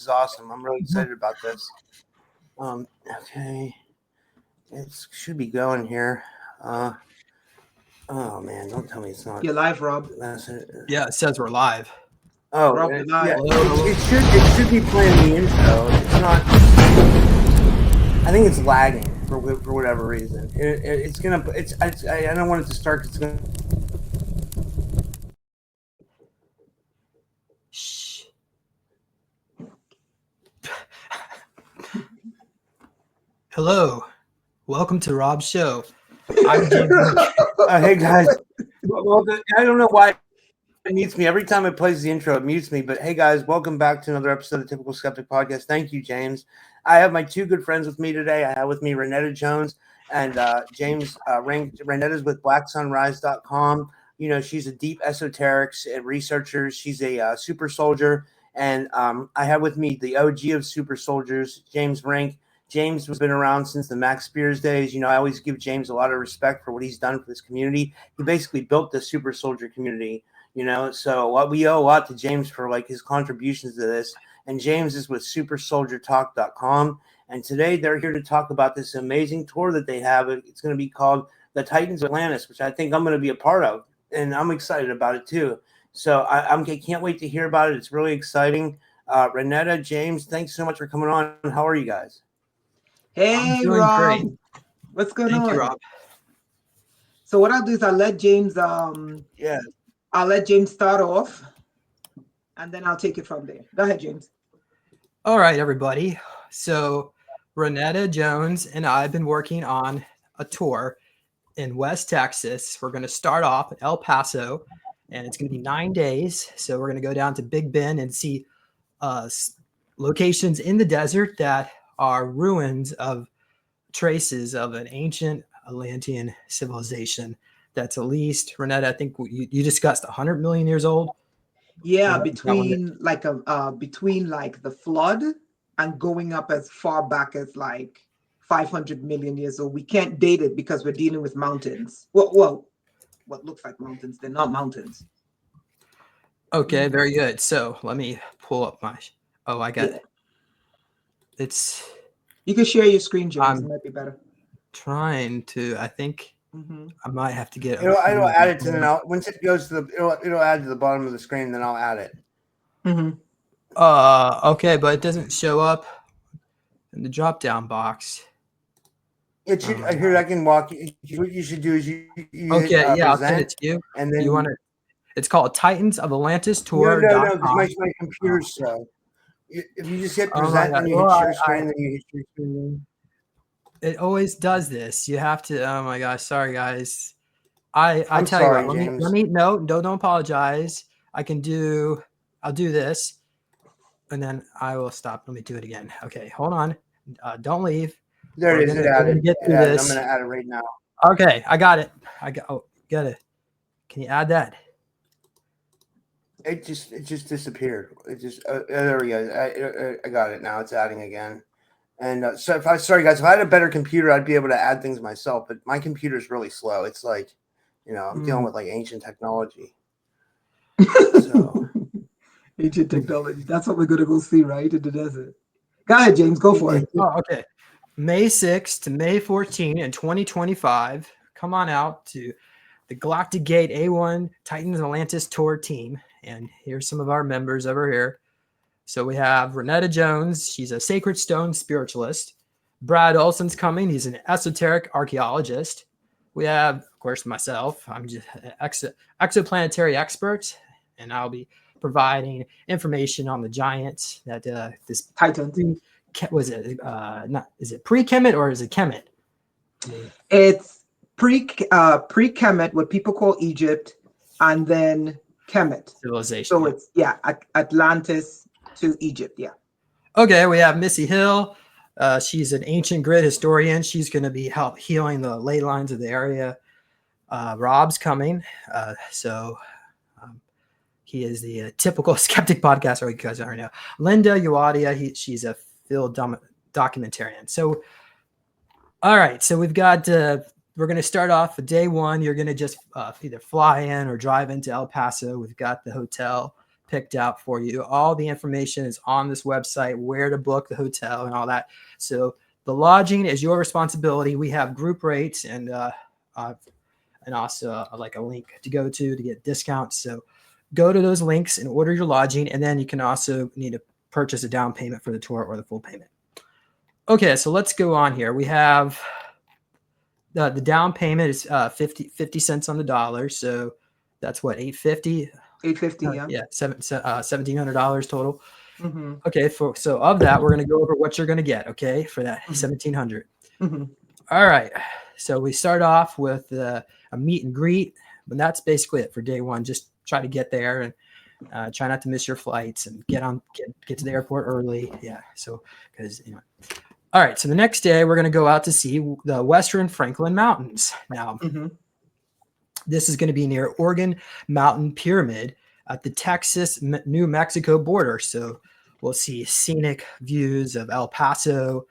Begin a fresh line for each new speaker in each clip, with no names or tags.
is awesome. I'm really excited about this. Okay, it should be going here. Oh man, don't tell me it's not.
You're live, Rob.
Yeah, it says we're live.
Oh,
Rob, you're live.
yeah, it should be playing the intro. It's not. I think it's lagging for whatever reason. I don't want it to start. It's gonna.
Shh. Hello, welcome to Rob's show. I'm James.
Hey guys. Well, I don't know why it mutes me every time it plays the intro. It mutes me. But hey guys, welcome back to another episode of the Typical Skeptic Podcast. Thank you, James. I have my two good friends with me today. I have with me Rainetta Jones and James Rink. Rainetta's with BlackSunrise.com. You know, she's a deep esoterics and researcher. She's a super soldier. And I have with me the OG of super soldiers, James Rink. James has been around since the Max Spears days. You know, I always give James a lot of respect for what he's done for this community. He basically built the super soldier community, you know, so we owe a lot to James for like his contributions to this. And James is with supersoldiertalk.com. And today they're here to talk about this amazing tour that they have. It's going to be called the Titans of Atlantis, which I think I'm going to be a part of. And I'm excited about it too. So I can't wait to hear about it. It's really exciting. Rainetta, James, thanks so much for coming on. How are you guys?
Hey, Rob.
Great.
What's going on?
Thank you, Rob.
So what I'll do is I'll let James I'll let James start off and then I'll take it from there. Go ahead, James.
All right, everybody. So Rainetta Jones and I have been working on a tour in West Texas. We're going to start off at El Paso, and it's going to be 9 days. So we're going to go down to Big Bend and see locations in the desert that are ruins of traces of an ancient Atlantean civilization that's at least, Rainetta, I think you discussed 100 million years old.
Yeah, between the flood and going up as far back as like 500 million years old. We can't date it because we're dealing with mountains. Well, what looks like mountains, they're not mountains.
Okay, very good. So let me pull up my. I got it.
You can share your screen, James. It might be better.
Trying to. I think I might have to get.
It'll add it to the once it goes to it'll add to the bottom of the screen. Then I'll add it.
Okay, but it doesn't show up in the drop down box.
It should. Here, I can walk. What you should do is you
okay,
hit,
I'll send it to you.
And then
you want to. It's called Titans of Atlantis Tour.
No, because my computer's slow. If you just hit present and you hit share screen, then you hit share screen.
It always does this. You have to. Oh my gosh, sorry guys. I'm tell
sorry,
you what.
James.
Let me don't apologize. I'll do this, and then I will stop. Let me do it again. Okay, hold on. Don't leave.
There it is.
Get through this.
I'm gonna add it right now.
Okay, I got it. Got it. Can you add that?
It just disappeared. It just there we go. I got it now. It's adding again. And sorry guys, if I had a better computer, I'd be able to add things myself. But my computer is really slow. It's like, you know, I'm dealing with like ancient technology. So
ancient technology. That's what we're gonna go see, right, in the desert. Go ahead, James. Go for it.
Oh, okay. May 6th to May 14 in 2025. Come on out to the Galactic Gate A1 Titans Atlantis Tour team. And here's some of our members over here. So we have Rainetta Jones. She's a sacred stone spiritualist. Brad Olson's coming. He's an esoteric archaeologist. We have, of course, myself. I'm just an exoplanetary expert, and I'll be providing information on the giants that this
Titan.
Was it is it pre-Kemet or is it Kemet?
It's pre-Kemet, what people call Egypt, and then Kemet
Civilization.
So it's Atlantis to Egypt. Yeah.
Okay, we have Missy Hill. She's an ancient grid historian. She's going to be healing the ley lines of the area. Rob's coming. He is the typical skeptic podcaster. You guys already know. Linda Uadia. She's a field documentarian. So, all right. So we've got. We're going to start off day one. You're going to just either fly in or drive into El Paso. We've got the hotel picked out for you. All the information is on this website, where to book the hotel and all that. So the lodging is your responsibility. We have group rates and also like a link to go to get discounts. So go to those links and order your lodging, and then you can also need to purchase a down payment for the tour or the full payment. Okay, so let's go on here. We have the down payment is 50 cents on the dollar. So that's what, $850?
$850, yeah.
$1,700 total.
Mm-hmm.
Okay, so of that, we're going to go over what you're going to get, okay, for that $1,700.
Mm-hmm.
All right, so we start off with a meet and greet, and that's basically it for day one. Just try to get there and try not to miss your flights and get to the airport early. Yeah, so because All right, so the next day we're going to go out to see the Western Franklin Mountains. Now, this is going to be near Organ Mountain Pyramid at the Texas-New Mexico border. So we'll see scenic views of El Paso.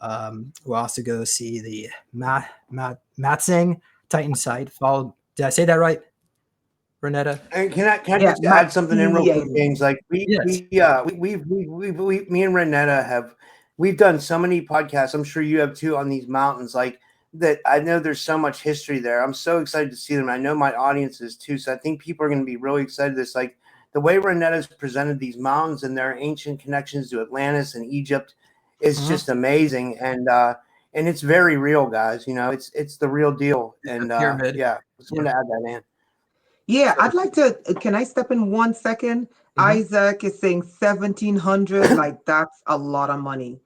We'll also go see the Matsing Titan site. Did I say that right, Rainetta?
And can I just add something in real quick, James? Like me and Rainetta we've done so many podcasts. I'm sure you have too on these mountains. Like that, I know there's so much history there. I'm so excited to see them. I know my audience is too. So I think people are going to be really excited. This like the way Rainetta's presented these mountains and their ancient connections to Atlantis and Egypt is just amazing. And it's very real, guys. It's the real deal. And just want to add that in.
Yeah, I'd like to. Can I step in 1 second? Isaac is saying 1,700. Like that's a lot of money.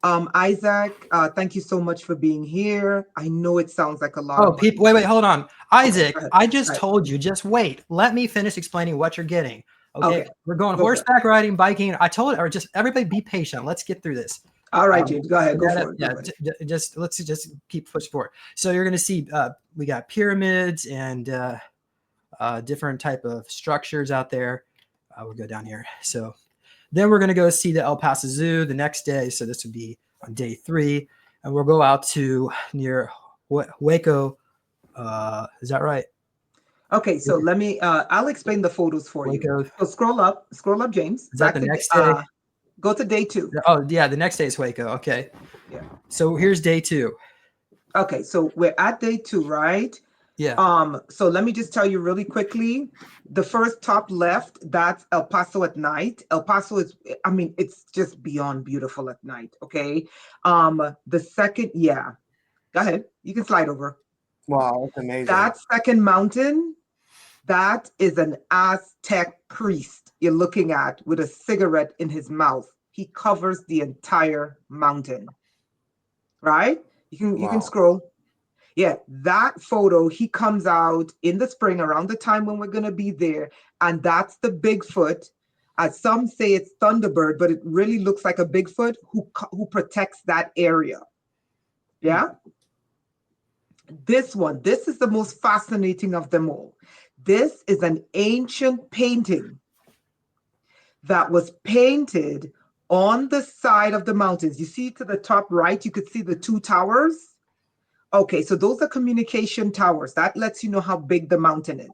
Isaac, thank you so much for being here. I know it sounds like a lot of money.
People, wait, hold on. Isaac, I just told you, just wait. Let me finish explaining what you're getting. Okay. We're going horseback riding, biking. I told or just everybody be patient. Let's get through this.
All right, James, go ahead. Go for it.
Yeah, let's just keep pushing forward. So you're going to see we got pyramids and different type of structures out there. We'll go down here. So then we're going to go see the El Paso Zoo the next day. So this would be on day 3. And we'll go out to near Waco. Is that right?
Okay, so let me, I'll explain the photos for
Waco.
you. So scroll up, James.
Is that the next day?
Go to day 2.
Oh, yeah, the next day is Waco. Okay.
Yeah.
So here's day 2.
Okay, so we're at day 2, right?
Yeah.
So let me just tell you really quickly. The first top left, that's El Paso at night. El Paso is, I mean, it's just beyond beautiful at night. Okay. The second, go ahead. You can slide over.
Wow, that's amazing.
That second mountain, that is an Aztec priest you're looking at with a cigarette in his mouth. He covers the entire mountain. Right? You can scroll. Yeah, that photo, he comes out in the spring around the time when we're going to be there. And that's the Bigfoot. As some say it's Thunderbird, but it really looks like a Bigfoot who protects that area. Yeah. This is the most fascinating of them all. This is an ancient painting that was painted on the side of the mountains. You see to the top right, you could see the 2 towers. Okay, so those are communication towers. That lets you know how big the mountain is.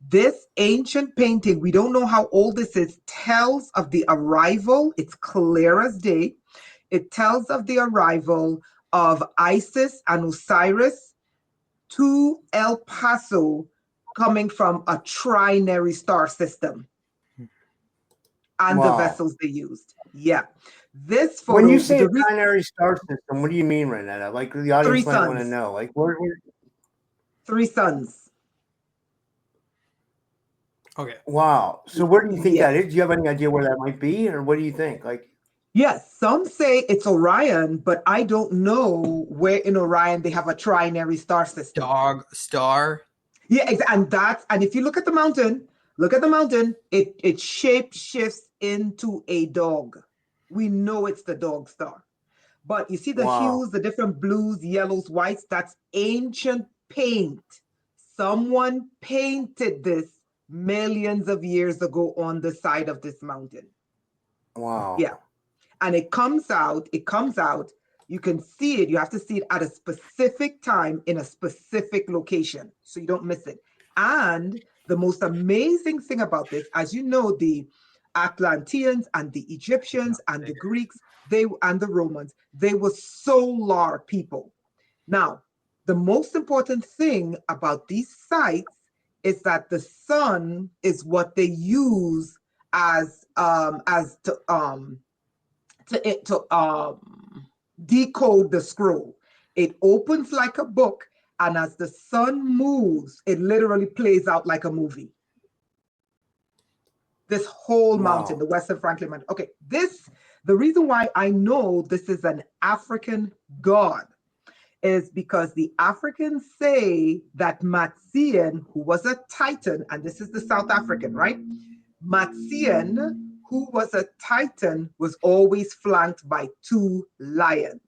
This ancient painting, we don't know how old this is, tells of the arrival. It's clear as day. It tells of the arrival of Isis and Osiris to El Paso coming from a trinary star system and the vessels they used. Yeah. This photo,
when you say a binary star system, what do you mean, Rainetta? Like the audience might want to know. Like where
3 suns.
Okay.
Wow. So where do you think that is? Do you have any idea where that might be, or what do you think? Like,
yes, some say it's Orion, but I don't know where in Orion they have a trinary star system.
Star.
Yeah, and if you look at the mountain, it shape shifts into a dog. We know it's the dog star. But you see the hues, the different blues, yellows, whites, that's ancient paint. Someone painted this millions of years ago on the side of this mountain.
Wow.
Yeah. And it comes out, you can see it, you have to see it at a specific time in a specific location so you don't miss it. And the most amazing thing about this, as you know, the Atlanteans and the Egyptians and the Greeks, and the Romans, they were solar people. Now, the most important thing about these sites is that the sun is what they use as to decode the scroll. It opens like a book, and as the sun moves, it literally plays out like a movie. This whole mountain, the Western Franklin Mountain. Okay, the reason why I know this is an African god is because the Africans say that Matsian, who was a Titan, and this is the South African, right? Matsian, who was a Titan, was always flanked by 2 lions.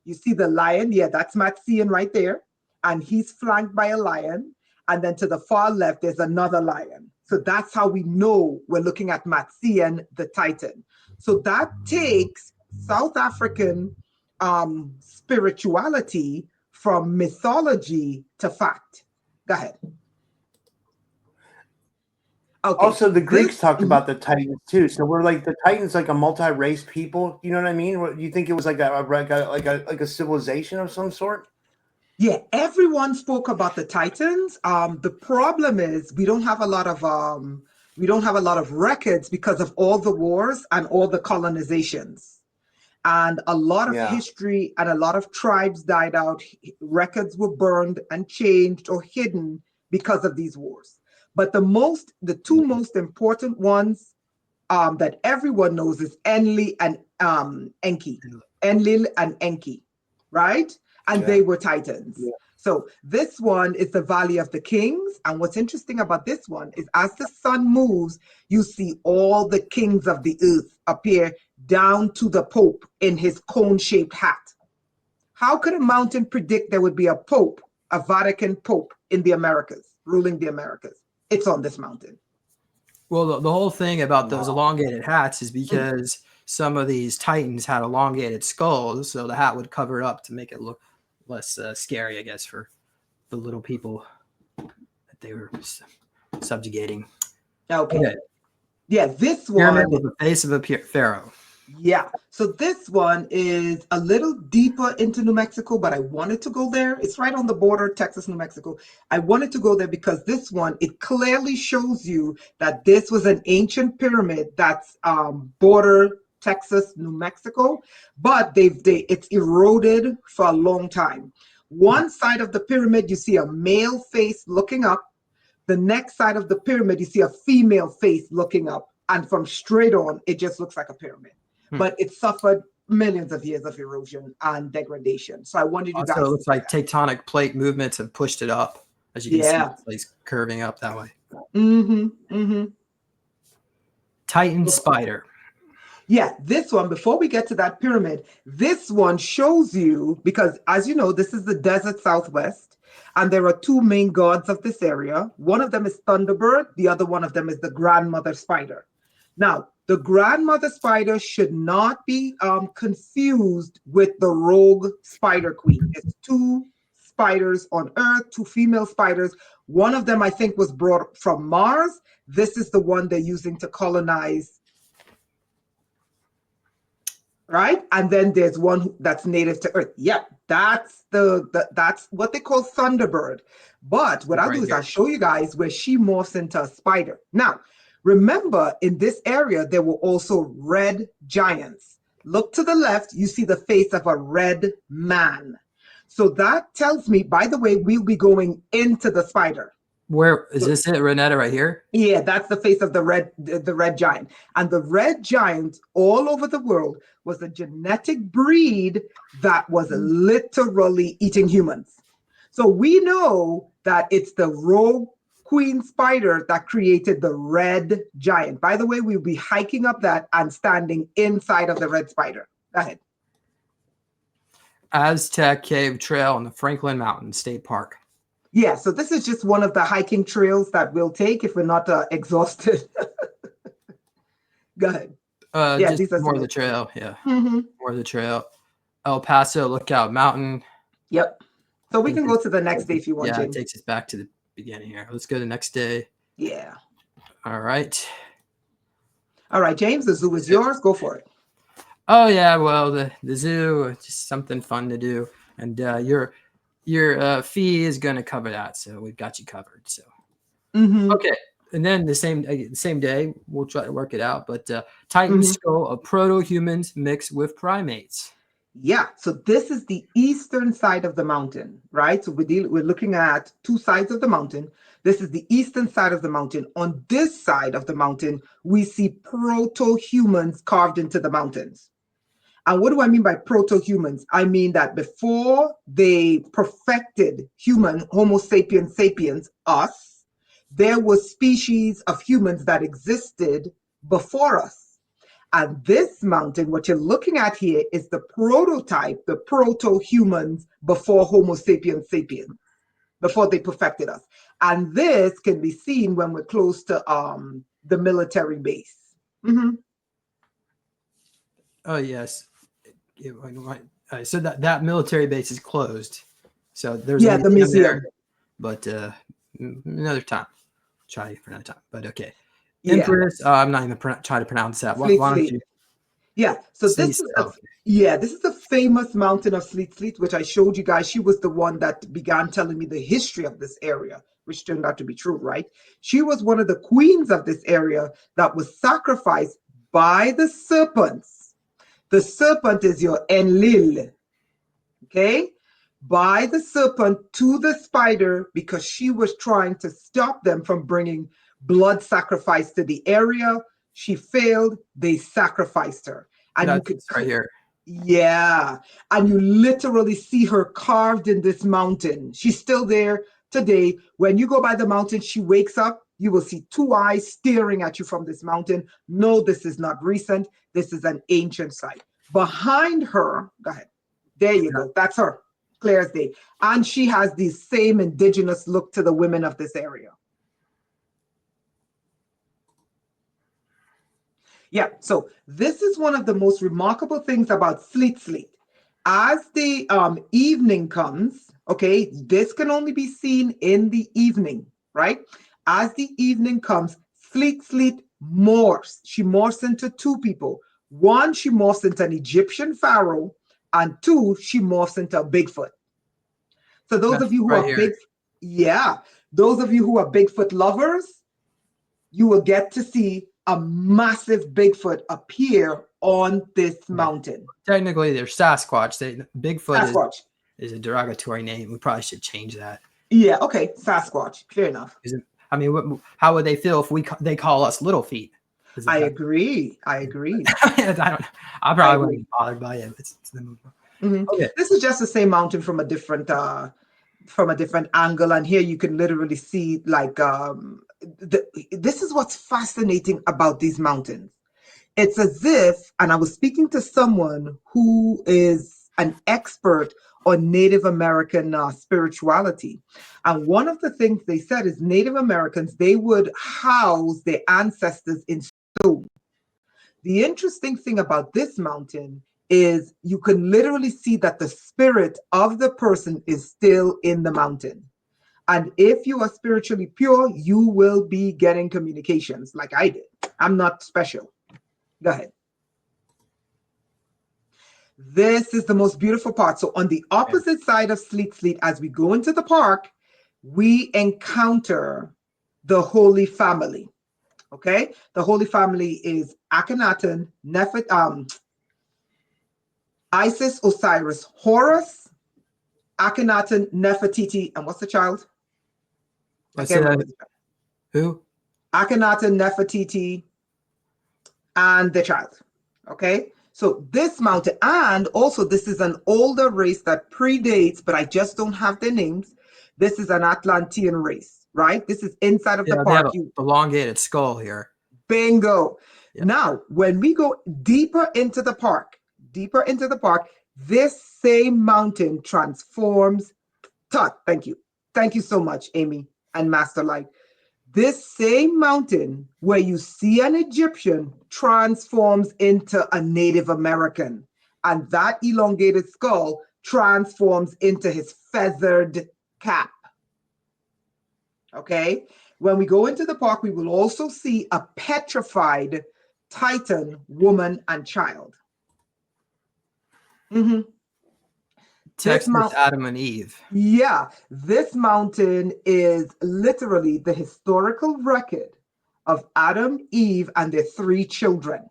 You see the lion? Yeah, that's Matsian right there. And he's flanked by a lion. And then to the far left, there's another lion. So that's how we know we're looking at Matsian, the Titan. So that takes South African spirituality from mythology to fact. Go ahead.
Okay. Also, the Greeks talked about the Titans too. So we're like the Titans, like a multi-race people. You know what I mean? What, you think it was like a civilization of some sort?
Yeah, everyone spoke about the Titans. The problem is we don't have a lot of records because of all the wars and all the colonizations. And a lot of history and a lot of tribes died out. Records were burned and changed or hidden because of these wars. But the 2 most important ones that everyone knows is Enlil and Enki. Enlil and Enki, right? And they were Titans. Yeah. So this one is the Valley of the Kings. And what's interesting about this one is as the sun moves, you see all the kings of the earth appear down to the Pope in his cone-shaped hat. How could a mountain predict there would be a Pope, a Vatican Pope in the Americas, ruling the Americas? It's on this mountain.
Well, the whole thing about those elongated hats is because some of these Titans had elongated skulls, so the hat would cover it up to make it look less scary, I guess, for the little people that they were subjugating.
Okay. Yeah, this one.
Pyramid with the face of a pharaoh.
Yeah. So this one is a little deeper into New Mexico, but I wanted to go there. It's right on the border, Texas, New Mexico. I wanted to go there because this one, it clearly shows you that this was an ancient pyramid that's border Texas, New Mexico, but it's eroded for a long time. One side of the pyramid, you see a male face looking up. The next side of the pyramid, you see a female face looking up. And from straight on, it just looks like a pyramid. But it suffered millions of years of erosion and degradation. So I wanted you guys.
So it looks like tectonic plate movements have pushed it up, as you can see, it's curving up that way. Titan spider.
Yeah, this one, before we get to that pyramid, this one shows you, because as you know, this is the desert Southwest, and there are 2 main gods of this area. One of them is Thunderbird. The other one of them is the grandmother spider. Now, the grandmother spider should not be confused with the rogue spider queen. It's 2 spiders on Earth, 2 female spiders. One of them, I think, was brought from Mars. This is the one they're using to colonize. Right? And then there's one that's native to Earth. Yeah, that's that's what they call Thunderbird. But what I'll do is I'll show you guys where she morphs into a spider. Now, remember, in this area, there were also red giants. Look to the left, you see the face of a red man. So that tells me, by the way, we'll be going into the spider.
Where is this it, Rainetta, right here?
Yeah, that's the face of the red giant. And the red giant all over the world was a genetic breed that was literally eating humans. So we know that it's the rogue queen spider that created the red giant. By the way, we'll be hiking up that and standing inside of the red spider. Go ahead.
Aztec Cave Trail in the Franklin Mountain State Park.
Yeah, so this is just one of the hiking trails that we'll take if we're not exhausted. Go ahead.
Yeah, just more of the trail. Yeah, more of the trail. El Paso Lookout Mountain.
Yep. So we can go to the next day if you want.
Yeah, it takes us back to the beginning here. Let's go to the next day.
Yeah.
All right.
All right, James, the zoo is yours. Go for it.
Oh yeah, well the zoo, just something fun to do, and your fee is going to cover that, so we've got you covered. So okay, and then the same day we'll try to work it out. But Titan skull of proto-humans mixed with primates.
Yeah, so this is the eastern side of the mountain, right? So we're looking at two sides of the mountain. This is the eastern side of the mountain. On this side of the mountain, we see proto-humans carved into the mountains. And what do I mean by proto-humans? I mean that before they perfected human, Homo sapiens sapiens, us, there were species of humans that existed before us. And this mountain, what you're looking at here, is the prototype, the proto-humans before Homo sapiens sapiens, before they perfected us. And this can be seen when we're close to the military base.
Oh yes. So that military base is closed. So there's
the museum.
there, but another time. Try for another time. But okay.
Yeah.
Empress. I'm not even trying to pronounce that. Why don't you?
Yeah. So this is the famous mountain of Sleet, which I showed you guys. She was the one that began telling me the history of this area, which turned out to be true, right? She was one of the queens of this area that was sacrificed by the serpents. The serpent is your Enlil, okay? By the serpent to the spider, because she was trying to stop them from bringing blood sacrifice to the area. She failed. They sacrificed her. And
you could right here.
Yeah. And you literally see her carved in this mountain. She's still there today. When you go by the mountain, she wakes up. You will see two eyes staring at you from this mountain. No, this is not recent. This is an ancient site. Behind her, go ahead. There you go. That's her, clear as day. And she has the same indigenous look to the women of this area. Yeah, so this is one of the most remarkable things about Sleet. As the evening comes, okay, this can only be seen in the evening, right? As the evening comes, Sleet morphs. She morphs into two people. One, she morphs into an Egyptian pharaoh, and two, she morphs into a Bigfoot. So those of you who are those of you who are Bigfoot lovers, you will get to see a massive Bigfoot appear on this mountain.
Technically, they're Sasquatch. Bigfoot is a derogatory name. We probably should change that.
Yeah, okay, Sasquatch. Fair enough.
I mean, how would they feel if they call us Little Feet?
I agree. I
probably wouldn't be bothered by it.
Okay. This is just the same mountain from a different angle, and here you can literally see like this is what's fascinating about these mountains. It's as if, and I was speaking to someone who is an expert on Native American spirituality, and one of the things they said is Native Americans, they would house their ancestors in stone. The interesting thing about this mountain is you can literally see that the spirit of the person is still in the mountain. And if you are spiritually pure, you will be getting communications like I did. I'm not special. Go ahead. This is the most beautiful part. So on the opposite side of Sleet, as we go into the park, we encounter the Holy Family. Okay? The Holy Family is Akhenaten, Isis, Osiris, Horus, Akhenaten, Nefertiti, and what's the child?
Who?
Akhenaten, Nefertiti, and the child. Okay? So this mountain, and also this is an older race that predates, but I just don't have their names. This is an Atlantean race, right? This is inside of the park.
They have an elongated skull here.
Bingo. Yeah. Now, when we go deeper into the park, this same mountain transforms. Thank you. Thank you so much, Amy and Master Light. This same mountain where you see an Egyptian transforms into a Native American, and that elongated skull transforms into his feathered cap. Okay? When we go into the park, we will also see a petrified Titan woman and child.
Texas Adam and Eve.
Yeah, this mountain is literally the historical record of Adam, Eve, and their 3 children.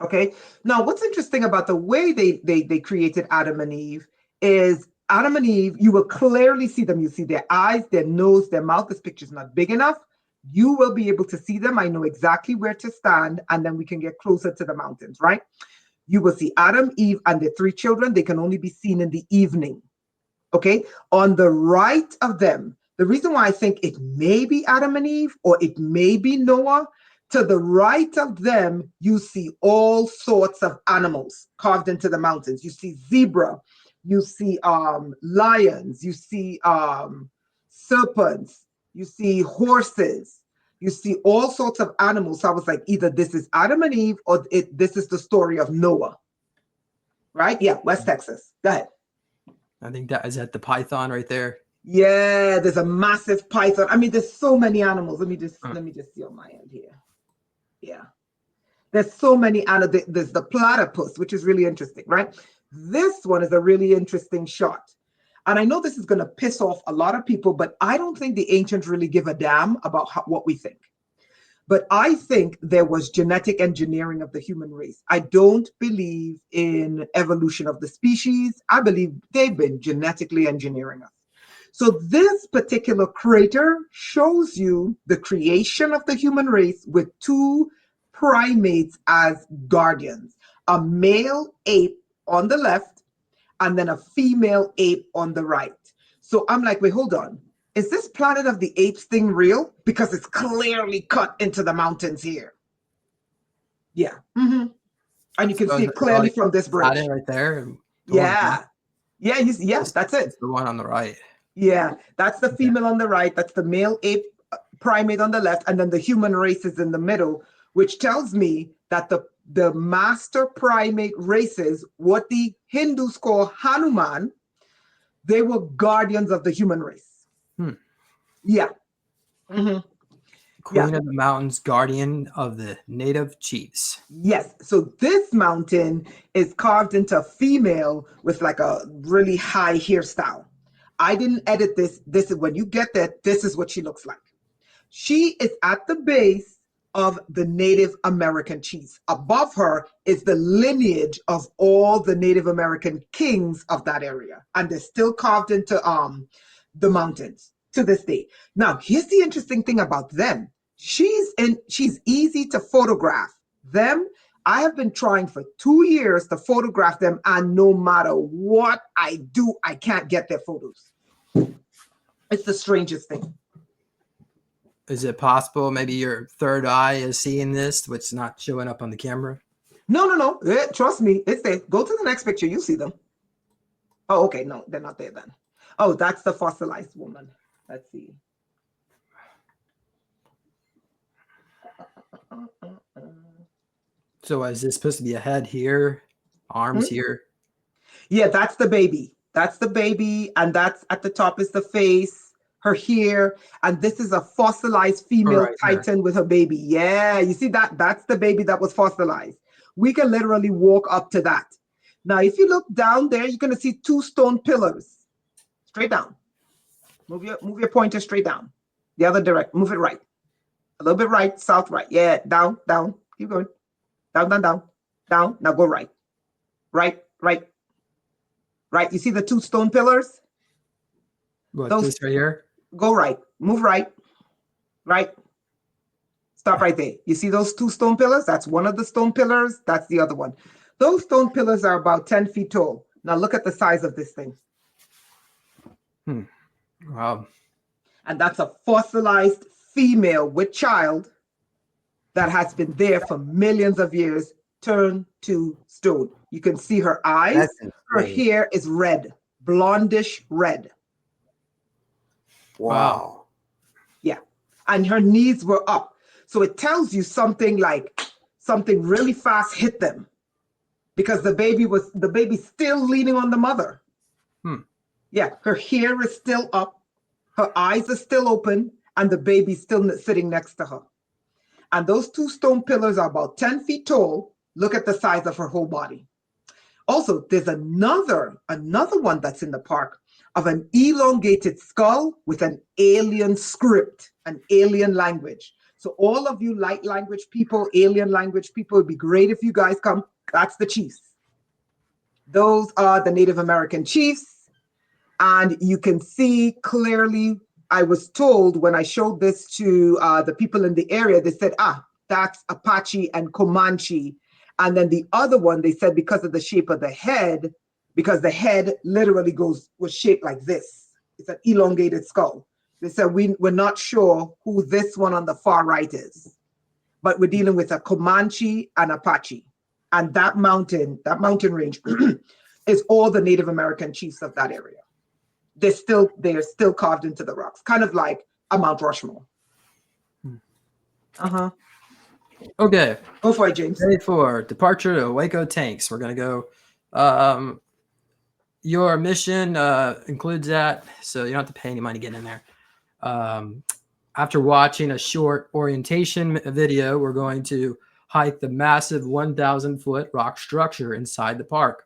Okay, now what's interesting about the way they created Adam and Eve is Adam and Eve, you will clearly see them. You see their eyes, their nose, their mouth. This picture's not big enough. You will be able to see them. I know exactly where to stand, and then we can get closer to the mountains, right? You will see Adam, Eve, and their 3 children. They can only be seen in the evening. Okay, on the right of them, the reason why I think it may be Adam and Eve or it may be Noah, to the right of them, you see all sorts of animals carved into the mountains. You see zebra, you see lions, you see serpents, you see horses, you see all sorts of animals. So I was like, either this is Adam and Eve or this is the story of Noah. Right? Yeah, West Texas. Go ahead.
I think that is at the python right there.
Yeah, there's a massive python. I mean, there's so many animals. Let me just see on my end here. Yeah. There's so many animals. There's the platypus, which is really interesting, right? This one is a really interesting shot. And I know this is going to piss off a lot of people, but I don't think the ancients really give a damn about what we think. But I think there was genetic engineering of the human race. I don't believe in evolution of the species. I believe they've been genetically engineering us. So this particular crater shows you the creation of the human race with 2 primates as guardians, a male ape on the left and then a female ape on the right. So I'm like, wait, hold on. Is this Planet of the Apes thing real? Because it's clearly cut into the mountains here. Yeah. And you can see it clearly from this bridge.
Right there.
Yeah. Yeah, yes, that's it.
It's the one on the right.
Yeah, that's the female on the right. That's the male ape primate on the left. And then the human race is in the middle, which tells me that the master primate races, what the Hindus call Hanuman, they were guardians of the human race. Yeah.
Queen of the mountains, guardian of the native chiefs.
Yes. So this mountain is carved into female with like a really high hairstyle. I didn't edit this. This is when you get there, this is what she looks like. She is at the base of the Native American chiefs. Above her is the lineage of all the Native American kings of that area. And they're still carved into the mountains to this day. Now, here's the interesting thing about them. She's easy to photograph. Them, I have been trying for 2 years to photograph them, and no matter what I do, I can't get their photos. It's the strangest thing.
Is it possible maybe your third eye is seeing this, which is not showing up on the camera?
No. Trust me, it's there. Go to the next picture. You see them. Oh, okay. No, they're not there then. Oh, that's the fossilized woman. Let's see.
So is this supposed to be a head here, arms here?
Yeah, that's the baby. That's the baby, and that's at the top is the face, her hair, and this is a fossilized female Titan with her baby. Yeah, you see that? That's the baby that was fossilized. We can literally walk up to that. Now, if you look down there, you're going to see 2 stone pillars. Straight down. Move your pointer straight down. The other direction. Move it right. A little bit right, south, right. Yeah, down. Keep going. Down. Now go right. Right. You see the 2 stone pillars?
What, this right here?
Go right. Move right. Right. Stop right there. You see those 2 stone pillars? That's one of the stone pillars. That's the other one. Those stone pillars are about 10 feet tall. Now look at the size of this thing.
Wow.
And that's a fossilized female with child that has been there for millions of years, turned to stone. You can see her eyes. Her hair is red, blondish red.
Wow.
Yeah. And her knees were up. So it tells you something really fast hit them, because the baby's still leaning on the mother. Yeah, her hair is still up, her eyes are still open, and the baby's still sitting next to her. And those 2 stone pillars are about 10 feet tall. Look at the size of her whole body. Also, there's another one that's in the park of an elongated skull with an alien script, an alien language. So all of you light language people, alien language people, it'd be great if you guys come. That's the chiefs. Those are the Native American chiefs. And you can see clearly, I was told when I showed this to the people in the area, they said, that's Apache and Comanche. And then the other one, they said because of the shape of the head, because the head literally was shaped like this. It's an elongated skull. They said, we're not sure who this one on the far right is, but we're dealing with a Comanche and Apache. And that mountain range is all the Native American chiefs of that area. They're still carved into the rocks, kind of like a Mount Rushmore.
Okay.
Go for it, James.
Ready for departure to Waco tanks. We're gonna go. Your mission includes that, so you don't have to pay any money to get in there. After watching a short orientation video, we're going to hike the massive 1,000-foot rock structure inside the park.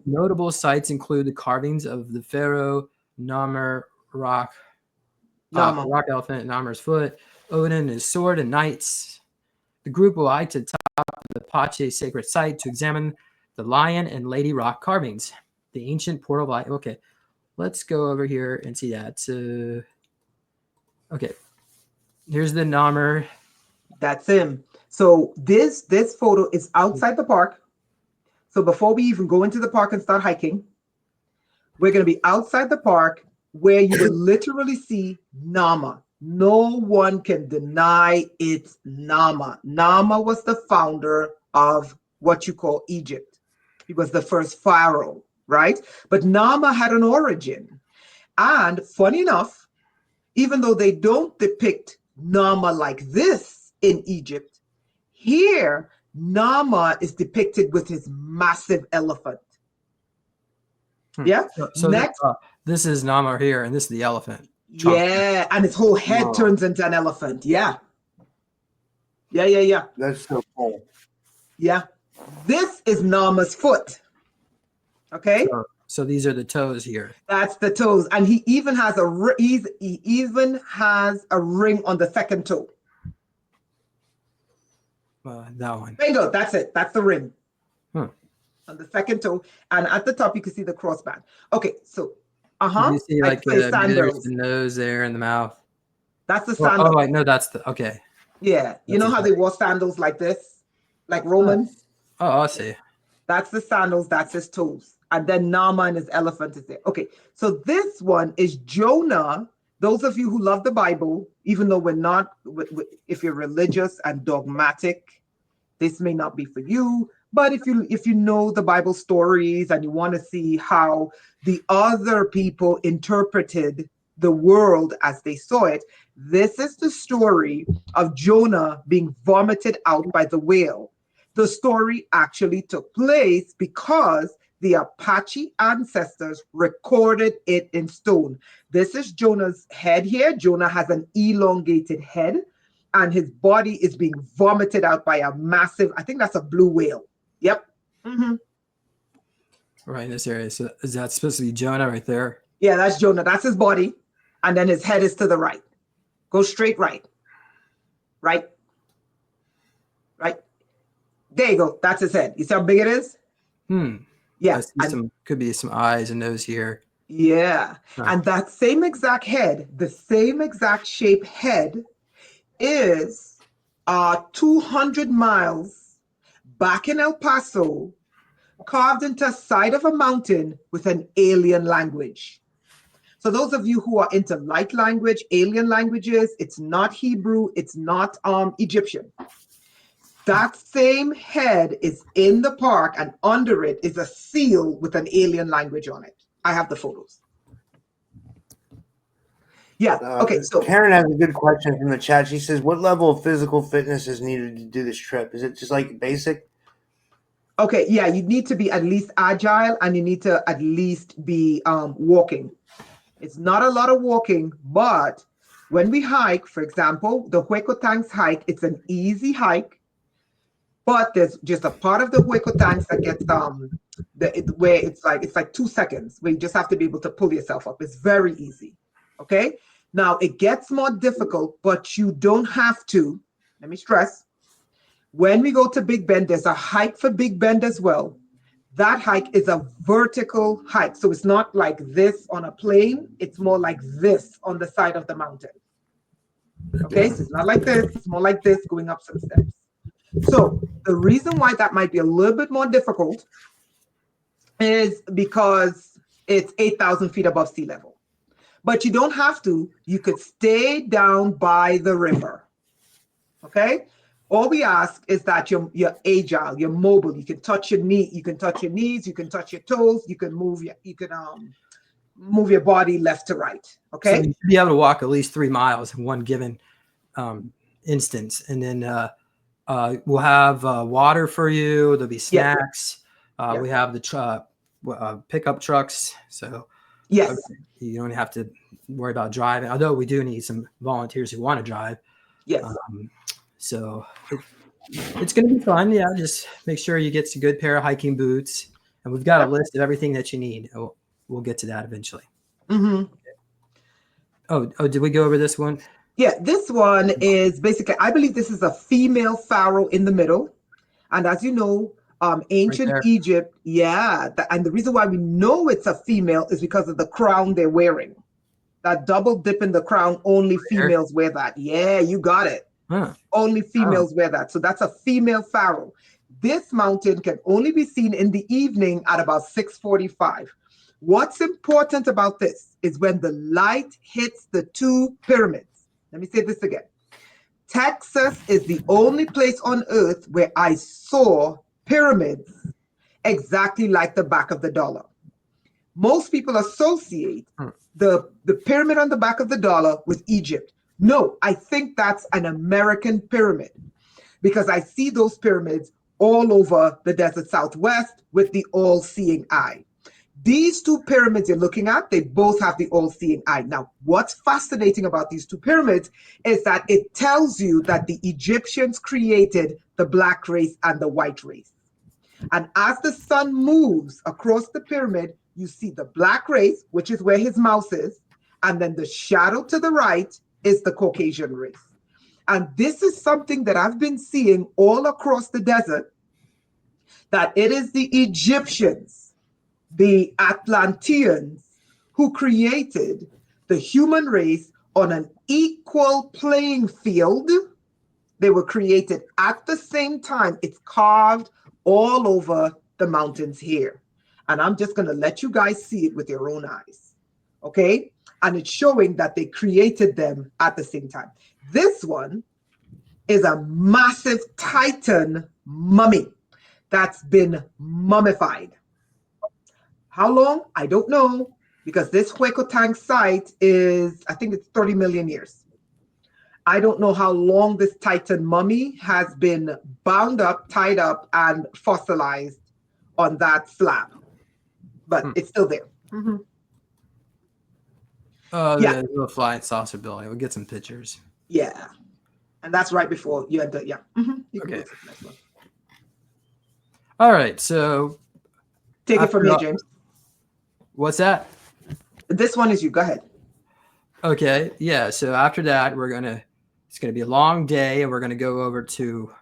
Notable sites include the carvings of the pharaoh, Namur rock elephant, Namur's foot, Odin and his sword, and knights. The group will hike to the top of the Apache sacred site to examine the lion and lady rock carvings. The ancient portal light. Okay, let's go over here and see that. Okay, here's the Namur.
That's him. So this photo is outside the park. So before we even go into the park and start hiking, we're going to be outside the park where you will literally see Nama. No one can deny it's Nama. Nama was the founder of what you call Egypt. He was the first pharaoh, right? But Nama had an origin. And funny enough, even though they don't depict Nama like this in Egypt, here Nama is depicted with his massive elephant. Yeah.
So next, this is Nama here, and this is the elephant.
Yeah, and his whole head turns into an elephant. Yeah.
That's so cool.
Yeah. This is Nama's foot. Okay.
So these are the toes here.
That's the toes, and he even has a ring on the second toe.
That one.
Bingo, that's it. That's the ring.
On
the second toe. And at the top, you can see the crossband. Okay, so,
You see like the nose there and the mouth.
That's the sandal.
Oh, wait, no, that's the, okay.
Yeah, you know how they wore sandals like this? Like Romans?
Oh, I see.
That's the sandals, that's his toes. And then Nama and his elephant is there. Okay, so this one is Jonah. Those of you who love the Bible, even though we're not, if you're religious and dogmatic, this may not be for you. But if you know the Bible stories and you want to see how the other people interpreted the world as they saw it, this is the story of Jonah being vomited out by the whale. The story actually took place because the Apache ancestors recorded it in stone. This is Jonah's head here. Jonah has an elongated head, and his body is being vomited out by a massive, I think that's a blue whale. Yep.
Right in this area. So is that supposed to be Jonah right there?
Yeah, that's Jonah. That's his body. And then his head is to the right. Go straight right. Right. Right. There you go. That's his head. You see how big it is? Yeah.
Could be some eyes and nose here.
Yeah. Huh. And that same exact head, the same exact shape head is 200 miles back in El Paso, carved into the side of a mountain with an alien language. So those of you who are into light language, alien languages, it's not Hebrew, it's not Egyptian. That same head is in the park, and under it is a seal with an alien language on it. I have the photos. Yeah, okay, so
Karen has a good question from the chat. She says, what level of physical fitness is needed to do this trip? Is it just like basic?
Okay, yeah, you need to be at least agile, and you need to at least be walking. It's not a lot of walking, but when we hike, for example, the Huecotanks hike, it's an easy hike, but there's just a part of the Huecotanks that gets where it's like 2 seconds where you just have to be able to pull yourself up. It's very easy. Okay. Now it gets more difficult, but you don't have to. Let me stress. When we go to Big Bend, there's a hike for Big Bend as well. That hike is a vertical hike. So it's not like this on a plane. It's more like this on the side of the mountain. Okay, so it's not like this. It's more like this going up some steps. So the reason why that might be a little bit more difficult is because it's 8,000 feet above sea level. But you don't have to. You could stay down by the river. Okay? All we ask is that you're agile, you're mobile. You can touch your knee, you can touch your knees, you can touch your toes, you can move your body left to right. Okay.
So you should be able to walk at least 3 miles in one given instance, and then we'll have water for you. There'll be snacks. We have the pickup trucks, so
yes,
you don't have to worry about driving. Although we do need some volunteers who want to drive. Yes. So it's going to be fun. Yeah, just make sure you get a good pair of hiking boots, and we've got a list of everything that you need. We'll get to that eventually.
Mm-hmm.
Oh, did we go over this one?
Yeah, this one is basically, I believe this is a female pharaoh in the middle. And as you know, ancient Egypt, and the reason why we know it's a female is because of the crown they're wearing. That double dip in the crown, only females wear that. Yeah, you got it. Huh. Only females wear that. So that's a female pharaoh. This mountain can only be seen in the evening at about 6:45. What's important about this is when the light hits the two pyramids. Let me say this again. Texas is the only place on earth where I saw pyramids exactly like the back of the dollar. Most people associate the pyramid on the back of the dollar with Egypt. No, I think that's an American pyramid because I see those pyramids all over the desert Southwest with the all-seeing eye. These two pyramids you're looking at, they both have the all-seeing eye. Now, what's fascinating about these two pyramids is that it tells you that the Egyptians created the black race and the white race. And as the sun moves across the pyramid, you see the black race, which is where his mouse is, and then the shadow to the right is the Caucasian race. And this is something that I've been seeing all across the desert, that it is the Egyptians, the Atlanteans, who created the human race on an equal playing field. They were created at the same time. It's carved all over the mountains here. And I'm just going to let you guys see it with your own eyes. Okay? And it's showing that they created them at the same time. This one is a massive Titan mummy that's been mummified. How long? I don't know, because this Huecotank site is, I think it's 30 million years. I don't know how long this Titan mummy has been bound up, tied up, and fossilized on that slab. But it's still there. Mm-hmm.
The little flying saucer building. We'll get some pictures.
Yeah. And that's right before you enter. Yeah. Mm-hmm. You can go to the next one.
All right. So
take it from here, James.
What's that?
This one is you. Go ahead.
Okay. Yeah. So after that, it's gonna be a long day, and we're gonna go over to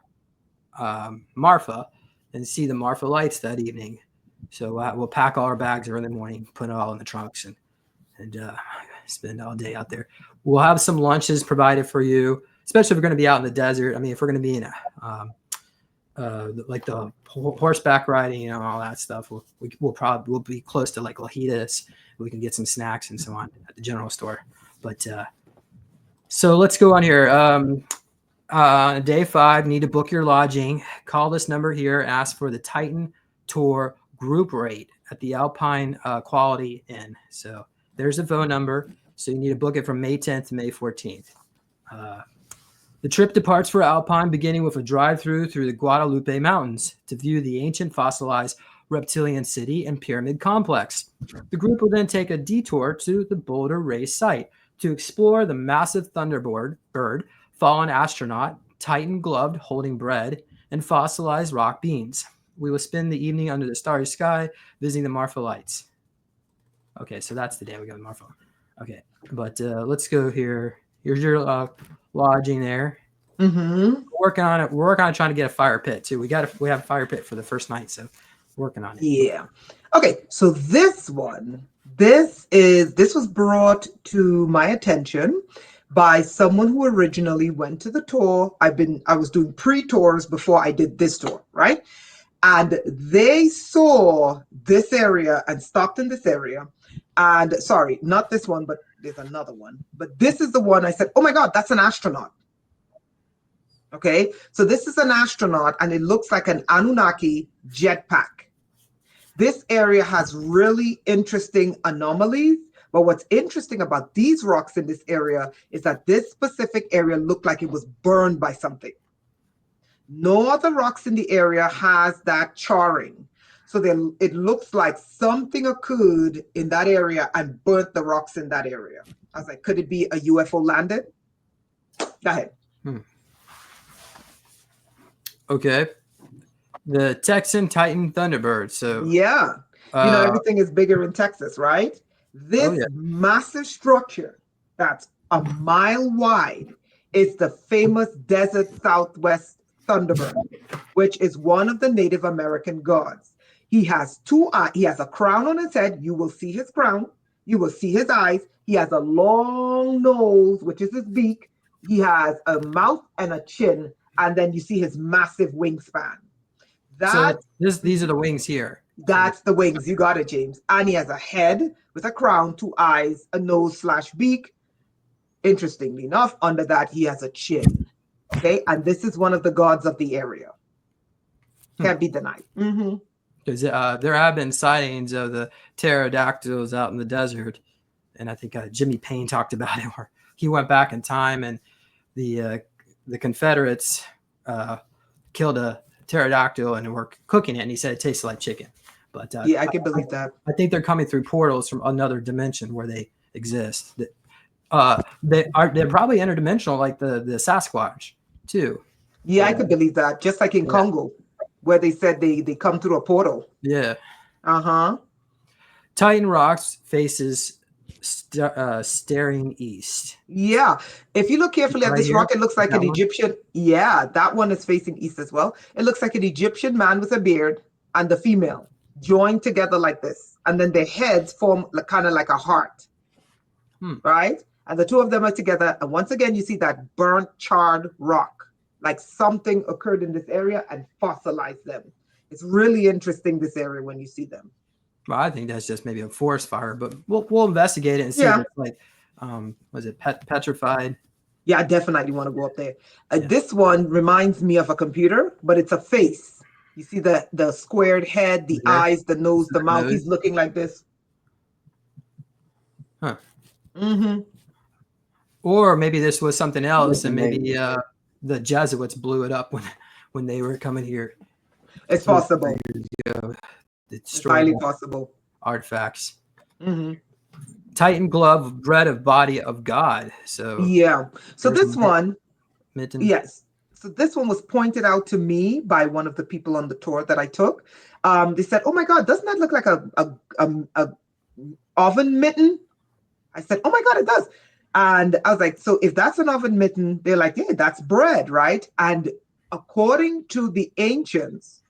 Marfa and see the Marfa lights that evening. So we'll pack all our bags early in the morning, put it all in the trunks, and spend all day out there. We'll have some lunches provided for you, especially if we're going to be out in the desert. I mean, if we're going to be in like the horseback riding, all that stuff, we'll be close to like Lajitas. We can get some snacks and so on at the general store. But so let's go on here. Day 5, need to book your lodging. Call this number here. Ask for the Titan Tour group rate at the Alpine Quality Inn. So there's a phone number. So you need to book it from May 10th to May 14th. The trip departs for Alpine, beginning with a drive-through through the Guadalupe Mountains to view the ancient fossilized reptilian city and pyramid complex. The group will then take a detour to the Boulder Race site to explore the massive thunderbird, fallen astronaut, Titan gloved holding bread, and fossilized rock beans. We will spend the evening under the starry sky, visiting the Marfa lights. Okay, so that's the day we go to Marfa. Okay, but let's go here. Here's your lodging there.
Mm-hmm.
We're working on it. We're working on trying to get a fire pit too. We have a fire pit for the first night, so working on it.
Yeah. Okay, so this was brought to my attention by someone who originally went to the tour. I was doing pre-tours before I did this tour, right? And they saw this area and stopped in this area. And sorry, not this one, but there's another one. But this is the one I said, oh my God, that's an astronaut. Okay, so this is an astronaut and it looks like an Anunnaki jetpack. This area has really interesting anomalies, but what's interesting about these rocks in this area is that this specific area looked like it was burned by something. No other rocks in the area has that charring. So it looks like something occurred in that area and burnt the rocks in that area. I was like, could it be a UFO landed? Go ahead.
Okay. The Texan Titan Thunderbird. So
yeah, everything is bigger in Texas, right? This massive structure that's a mile wide is the famous Desert Southwest Thunderbird, which is one of the Native American gods. He has two eyes. He has a crown on his head. You will see his crown. You will see his eyes. He has a long nose, which is his beak. He has a mouth and a chin. And then you see his massive wingspan.
These are the wings here.
That's the wings. You got it, James. And he has a head with a crown, two eyes, a nose/beak. Interestingly enough, under that, he has a chin. Okay. And this is one of the gods of the area. Can't be denied.
Because there have been sightings of the pterodactyls out in the desert. And I think Jimmy Payne talked about it, where he went back in time and the Confederates killed a pterodactyl and were cooking it, and he said it tasted like chicken. But
I can believe that.
I think they're coming through portals from another dimension where they exist. They're probably interdimensional, like the Sasquatch too.
Yeah, I could believe that. Just like in Congo, where they said they come through a portal.
Yeah. Titan Rocks faces staring east.
Yeah, if you look carefully at this rock, it looks like an Egyptian. Yeah, that one is facing east as well. It looks like an Egyptian man with a beard and the female joined together like this, and then their heads form kind of like a heart, right? And the two of them are together, and once again you see that burnt, charred rock, like something occurred in this area and fossilized them. It's really interesting, this area, when you see them.
Well, I think that's just maybe a forest fire, but we'll investigate it and see if it's like, was it petrified?
Yeah, I definitely want to go up there. This one reminds me of a computer, but it's a face. You see the squared head, the eyes, the nose, the mouth. He's looking like this.
Huh. Or maybe this was something else, and maybe the Jesuits blew it up when they were coming here.
It's possible.
It's
highly possible.
Artifacts. Titan glove, bread of body of God. So
yeah. So this one,
mitten.
Yes. So this one was pointed out to me by one of the people on the tour that I took. They said, "Oh my God, doesn't that look like a oven mitten?" I said, "Oh my God, it does." And I was like, "So if that's an oven mitten," they're like, "Yeah, that's bread, right?" And according to the ancients,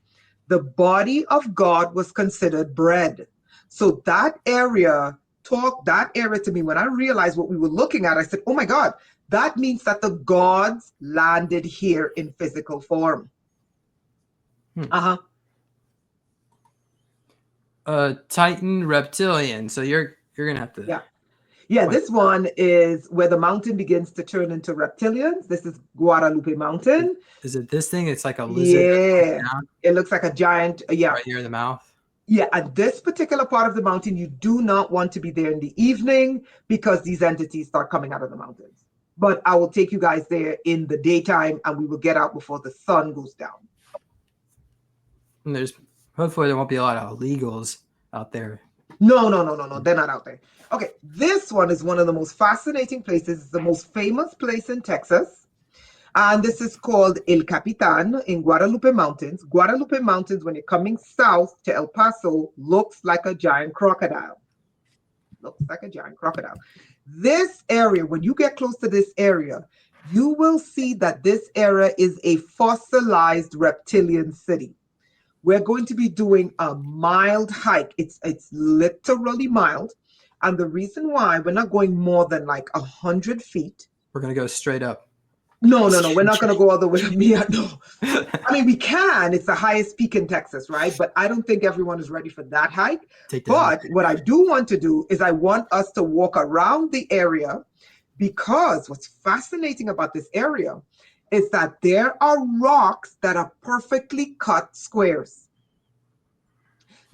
the body of God was considered bread. So that area to me. When I realized what we were looking at, I said, oh my God, that means that the gods landed here in physical form.
Titan reptilian. So you're going to have to.
Yeah, this one is where the mountain begins to turn into reptilians. This is Guadalupe Mountain.
Is it this thing? It's like a lizard.
Yeah, it looks like a giant.
Right here in the mouth.
Yeah, at this particular part of the mountain, you do not want to be there in the evening because these entities start coming out of the mountains. But I will take you guys there in the daytime, and we will get out before the sun goes down.
And hopefully there won't be a lot of illegals out there.
No. They're not out there. Okay, this one is one of the most fascinating places. It's the most famous place in Texas. And this is called El Capitan in Guadalupe Mountains. Guadalupe Mountains, when you're coming south to El Paso, looks like a giant crocodile. Looks like a giant crocodile. This area, when you get close to this area, you will see that this area is a fossilized reptilian city. We're going to be doing a mild hike. It's literally mild. And the reason why we're not going more than like 100 feet.
We're going to go straight up.
No. We're not going to go all the way to Mia. No. I mean, we can. It's the highest peak in Texas, right? But I don't think everyone is ready for that hike. But what I do want to do is I want us to walk around the area, because what's fascinating about this area is that there are rocks that are perfectly cut squares.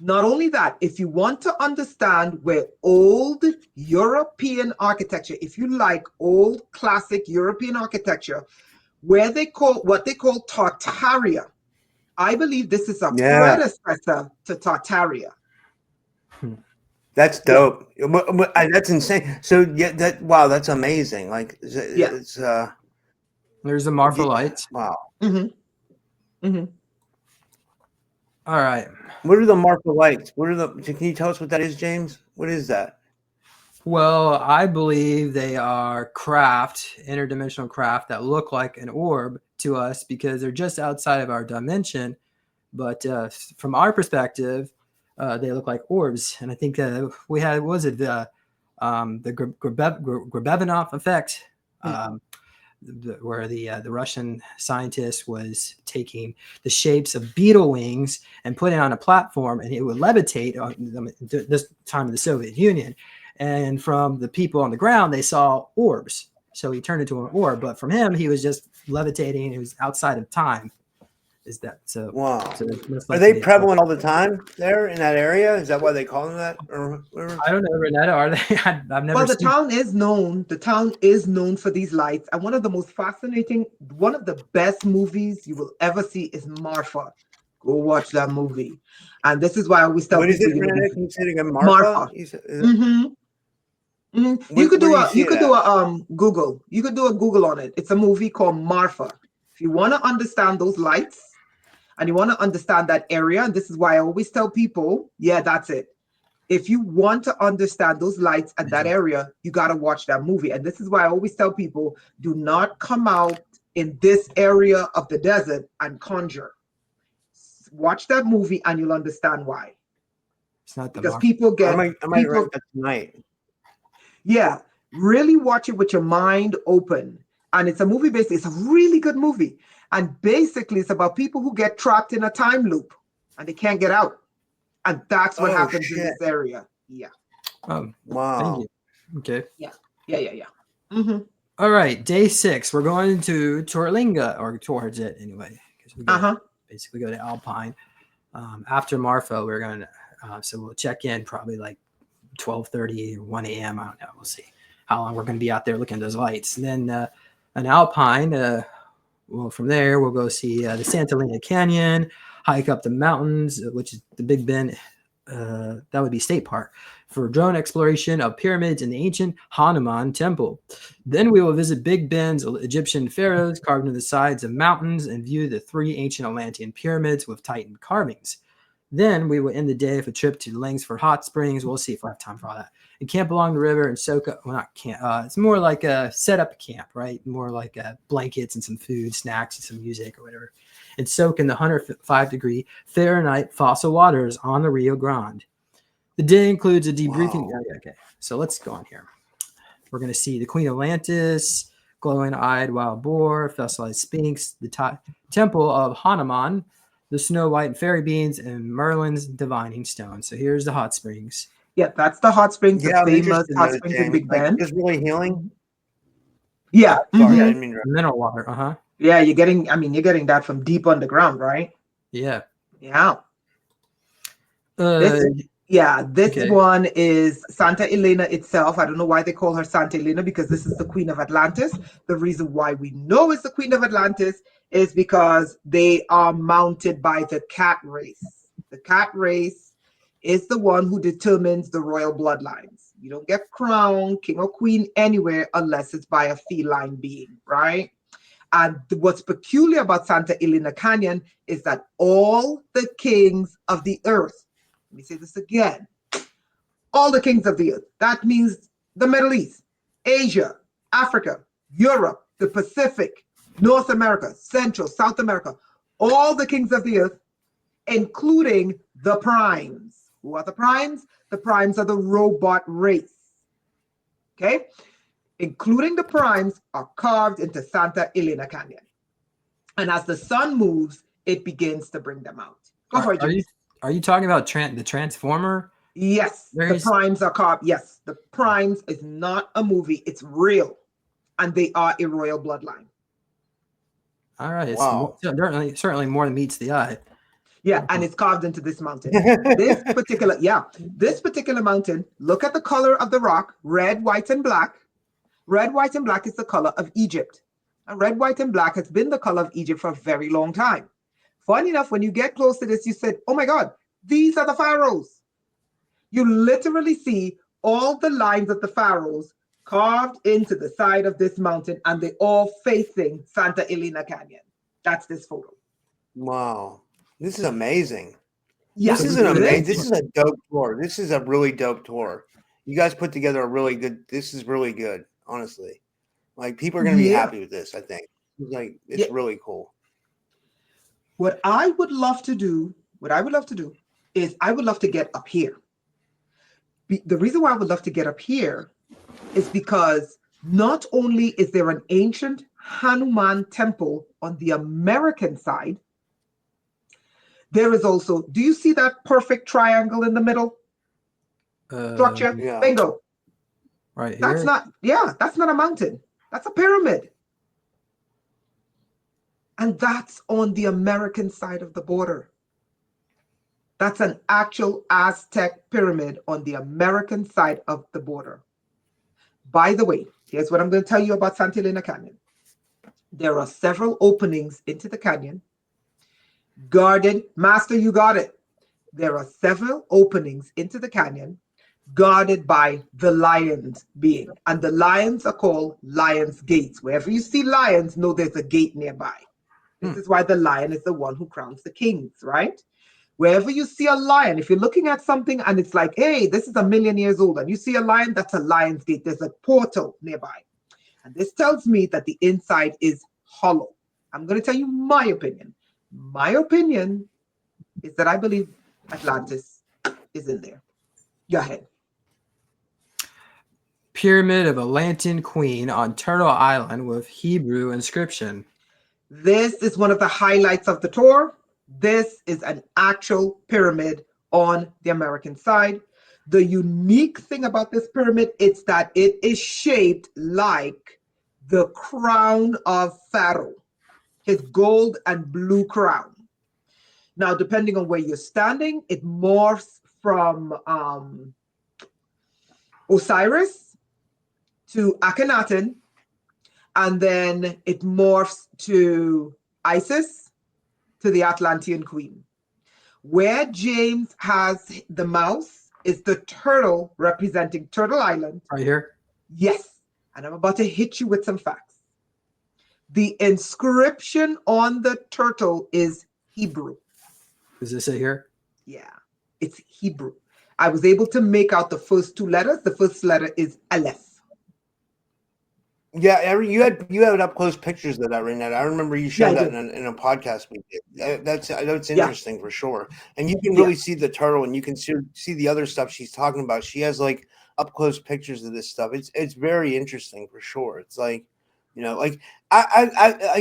Not only that, if you want to understand where old European architecture, if you like old classic European architecture, what they call Tartaria, I believe this is a predecessor to Tartaria.
That's dope. That's insane. So that's amazing. Like it's
there's the Marfa lights.
Wow.
All right.
What are the Marfa lights? Can you tell us what that is, James? What is that?
Well, I believe they are interdimensional craft that look like an orb to us because they're just outside of our dimension. But from our perspective, they look like orbs. And I think we had, the Grabovoi effect, where the Russian scientist was taking the shapes of beetle wings and putting it on a platform, and it would levitate on this time of the Soviet Union. And from the people on the ground, they saw orbs. So he turned into an orb. But from him, he was just levitating. He was outside of time. Is that so?
Wow.
So
are they prevalent all the time there in that area? Is that why they call them that? Or
I don't know, Rainetta. Are they? I've never.
Well, the town is known. The town is known for these lights. And one of the most fascinating, one of the best movies you will ever see is Marfa. Go watch that movie. And this is why I always tell
people. What is it, Rainetta? Can you say it again? Marfa.
You could do a Google. You could do a Google on it. It's a movie called Marfa. If you want to understand those lights and you want to understand that area, and this is why I always tell people, that's it. If you want to understand those lights at that area, you got to watch that movie. And this is why I always tell people, do not come out in this area of the desert and conjure. Watch that movie and you'll understand why.
It's not
because people get.
I might write that tonight.
Yeah, really watch it with your mind open. And it's a movie basically. It's a really good movie. And basically, it's about people who get trapped in a time loop and they can't get out. And that's what happens in this area. Yeah.
Oh,
wow.
Thank you. Okay.
Yeah. Mm-hmm.
All right. Day 6. We're going to Torlinga, or towards it anyway. We basically go to Alpine. After Marfa, we're going to, so we'll check in probably like 12:30 or 1 a.m. I don't know. We'll see how long we're going to be out there looking at those lights. And then an Alpine, from there, we'll go see the Santa Elena Canyon, hike up the mountains, which is the Big Bend. That would be State Park, for drone exploration of pyramids in the ancient Hanuman Temple. Then we will visit Big Ben's Egyptian pharaohs carved into the sides of mountains and view the 3 ancient Atlantean pyramids with Titan carvings. Then we will end the day with a trip to Langsford Hot Springs. We'll see if we have time for all that. And camp along the river and soak up. Well, not camp. It's more like a set up camp, right? More like blankets and some food, snacks, and some music or whatever. And soak in the 105-degree Fahrenheit fossil waters on the Rio Grande. The day includes a debriefing.
Wow.
Okay, so let's go on here. We're going to see the Queen of Atlantis, glowing-eyed wild boar, fossilized sphinx, the temple of Hanuman, the Snow White and fairy beans, and Merlin's divining stone. So here's the hot springs.
Yeah, that's the hot springs, the famous hot springs in Big Bend.
It's really healing.
Yeah.
Sorry, I didn't mean to.
Mineral water,
Yeah, you're getting that from deep underground, right?
Yeah.
Yeah. This one is Santa Elena itself. I don't know why they call her Santa Elena, because this is the Queen of Atlantis. The reason why we know it's the Queen of Atlantis is because they are mounted by the cat race. The cat race is the one who determines the royal bloodlines. You don't get crowned king or queen anywhere unless it's by a feline being, right? And what's peculiar about Santa Elena Canyon is that all the kings of the earth, let me say this again, all the kings of the earth, that means the Middle East, Asia, Africa, Europe, the Pacific, North America, Central, South America, all the kings of the earth, including the primes. Who are the primes? The primes are the robot race. Okay? Including the primes are carved into Santa Elena Canyon. And as the sun moves, it begins to bring them out. Go for it, James.
Are you talking about the Transformer?
Yes, the primes are carved. Yes, the primes is not a movie. It's real. And they are a royal bloodline.
All right. Wow. It's certainly more than meets the eye.
Yeah, and it's carved into this mountain. This particular mountain, look at the color of the rock, red, white, and black. Red, white, and black is the color of Egypt. And red, white, and black has been the color of Egypt for a very long time. Funny enough, when you get close to this, you said, oh my God, these are the pharaohs. You literally see all the lines of the pharaohs carved into the side of this mountain, and they're all facing Santa Elena Canyon. That's this photo.
Wow. This is amazing.
Yeah,
this is a dope tour. This is a really dope tour. You guys put together a really good, this is really good, honestly. Like, people are going to be happy with this, I think. It's really cool.
What I would love to do is I would love to get up here. The reason why I would love to get up here is because not only is there an ancient Hanuman temple on the American side, there is also, do you see that perfect triangle in the middle? Structure?
Yeah.
Bingo.
Right here.
That's not a mountain. That's a pyramid. And that's on the American side of the border. That's an actual Aztec pyramid on the American side of the border. By the way, here's what I'm going to tell you about Santa Elena Canyon. There are several openings into the canyon. Guarded, Master, you got it. There are several openings into the canyon guarded by the lions being. And the lions are called Lions Gates. Wherever you see lions, know there's a gate nearby. This is why the lion is the one who crowns the kings, right? Wherever you see a lion, if you're looking at something and it's like, hey, this is 1,000,000 years old, and you see a lion, that's a lion's gate. There's a portal nearby. And this tells me that the inside is hollow. I'm going to tell you my opinion. My opinion is that I believe Atlantis is in there. Go ahead.
Pyramid of Atlantean Queen on Turtle Island with Hebrew inscription.
This is one of the highlights of the tour. This is an actual pyramid on the American side. The unique thing about this pyramid is that it is shaped like the crown of Pharaoh, his gold and blue crown. Now, depending on where you're standing, it morphs from Osiris to Akhenaten, and then it morphs to Isis, to the Atlantean Queen. Where James has the mouse is the turtle representing Turtle Island.
Right here?
Yes. And I'm about to hit you with some facts. The inscription on the turtle is Hebrew.
Does this say here?
Yeah, it's Hebrew. I was able to make out the first two letters. The first letter is Aleph.
Yeah, you had up close pictures of that, Rainetta. I remember you showed that in a podcast we did. That's interesting for sure. And you can really see the turtle, and you can see the other stuff she's talking about. She has like up close pictures of this stuff. It's very interesting for sure. It's like, you know, like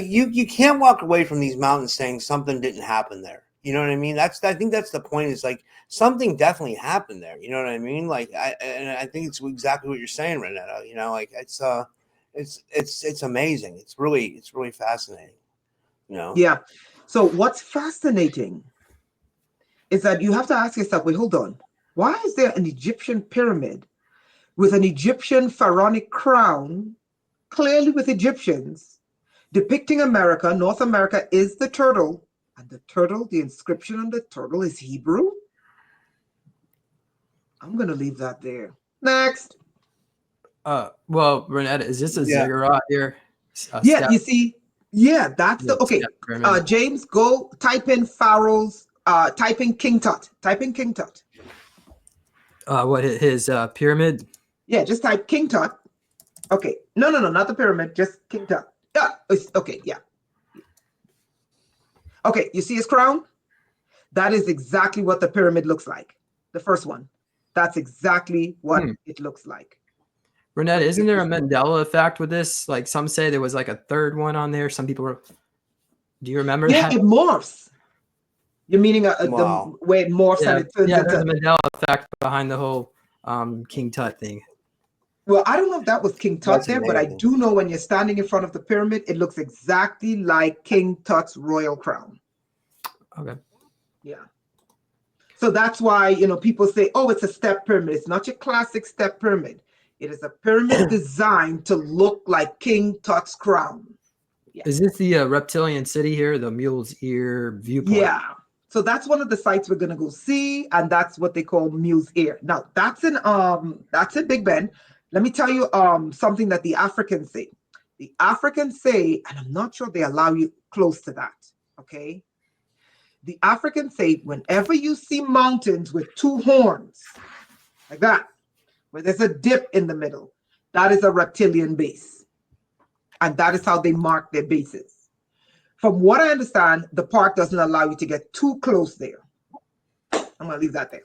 you can't walk away from these mountains saying something didn't happen there. You know what I mean? I think that's the point. Is like something definitely happened there. You know what I mean? Like I think it's exactly what you're saying, Rainetta. You know, like it's amazing. It's really fascinating. You know?
Yeah. So what's fascinating is that you have to ask yourself, wait, hold on. Why is there an Egyptian pyramid with an Egyptian pharaonic crown, clearly with Egyptians, depicting America? North America is the turtle, and the inscription on the turtle is Hebrew? I'm gonna leave that there. Next.
Well, Rainetta, is this a ziggurat here?
Yeah,
Step?
you see, yeah, that's the okay.
Step pyramid.
James, go type in Pharaoh's. Type in King Tut. Type in King Tut.
What his pyramid?
Yeah, just type King Tut. Okay, no, not the pyramid. Just King Tut. Yeah. Okay. Yeah. Okay, you see his crown? That is exactly what the pyramid looks like. The first one. That's exactly what it looks like.
Rainetta, isn't there a Mandela effect with this? Like some say there was like a third one on there. Some people were. Do you remember
Yeah,
that?
it morphs. You're meaning
Wow.
the way it morphs and it turns
there's a
into.
Mandela effect behind the whole King Tut thing.
Well, I don't know if that was King Tut
That's
there, but I
amazing.
do know when you're standing in front of the pyramid, it looks exactly like King Tut's royal crown.
Okay.
Yeah. So that's why, people say, oh, it's a step pyramid. It's not your classic step pyramid. It is a pyramid designed to look like King Tut's crown. Yeah.
Is this the reptilian city here, the Mule's Ear viewpoint?
Yeah. So that's one of the sites we're gonna go see, and that's what they call Mule's Ear. Now that's in Big Ben. Let me tell you something that the Africans say. The Africans say, and I'm not sure they allow you close to that. Okay. The Africans say whenever you see mountains with two horns, like that, where there's a dip in the middle, that is a reptilian base. And that is how they mark their bases. From what I understand, the park doesn't allow you to get too close there. I'm going to leave that there.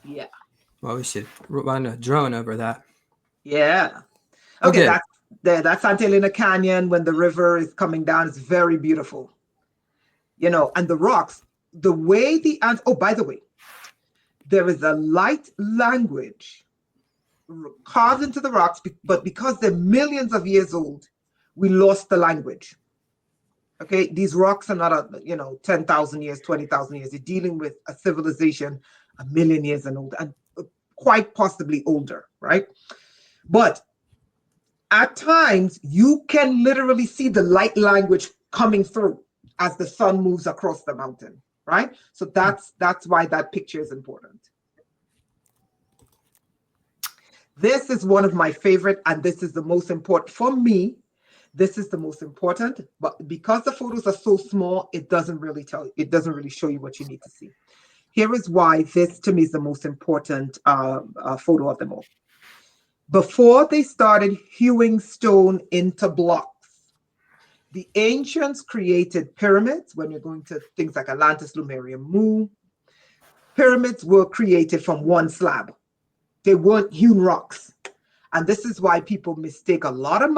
Yeah.
Well, we should run a drone over that.
Yeah. Okay. That's Santa Elena Canyon when the river is coming down. It's very beautiful. And the rocks, the way the ants, oh, by the way, there is a light language carved into the rocks, but because they're millions of years old, we lost the language. Okay, these rocks are not 10,000 years, 20,000 years. You're dealing with a civilization 1,000,000 years and older, and quite possibly older, right? But at times, you can literally see the light language coming through as the sun moves across the mountain, right? So that's why that picture is important. This is one of my favorite, and this is the most important for me. This is the most important, but because the photos are so small, it doesn't really show you what you need to see. Here is why this to me is the most important photo of them all. Before they started hewing stone into blocks, the ancients created pyramids. When you're going to things like Atlantis, Lemuria, Mu, pyramids were created from one slab. They weren't hewn rocks. And this is why people mistake a lot of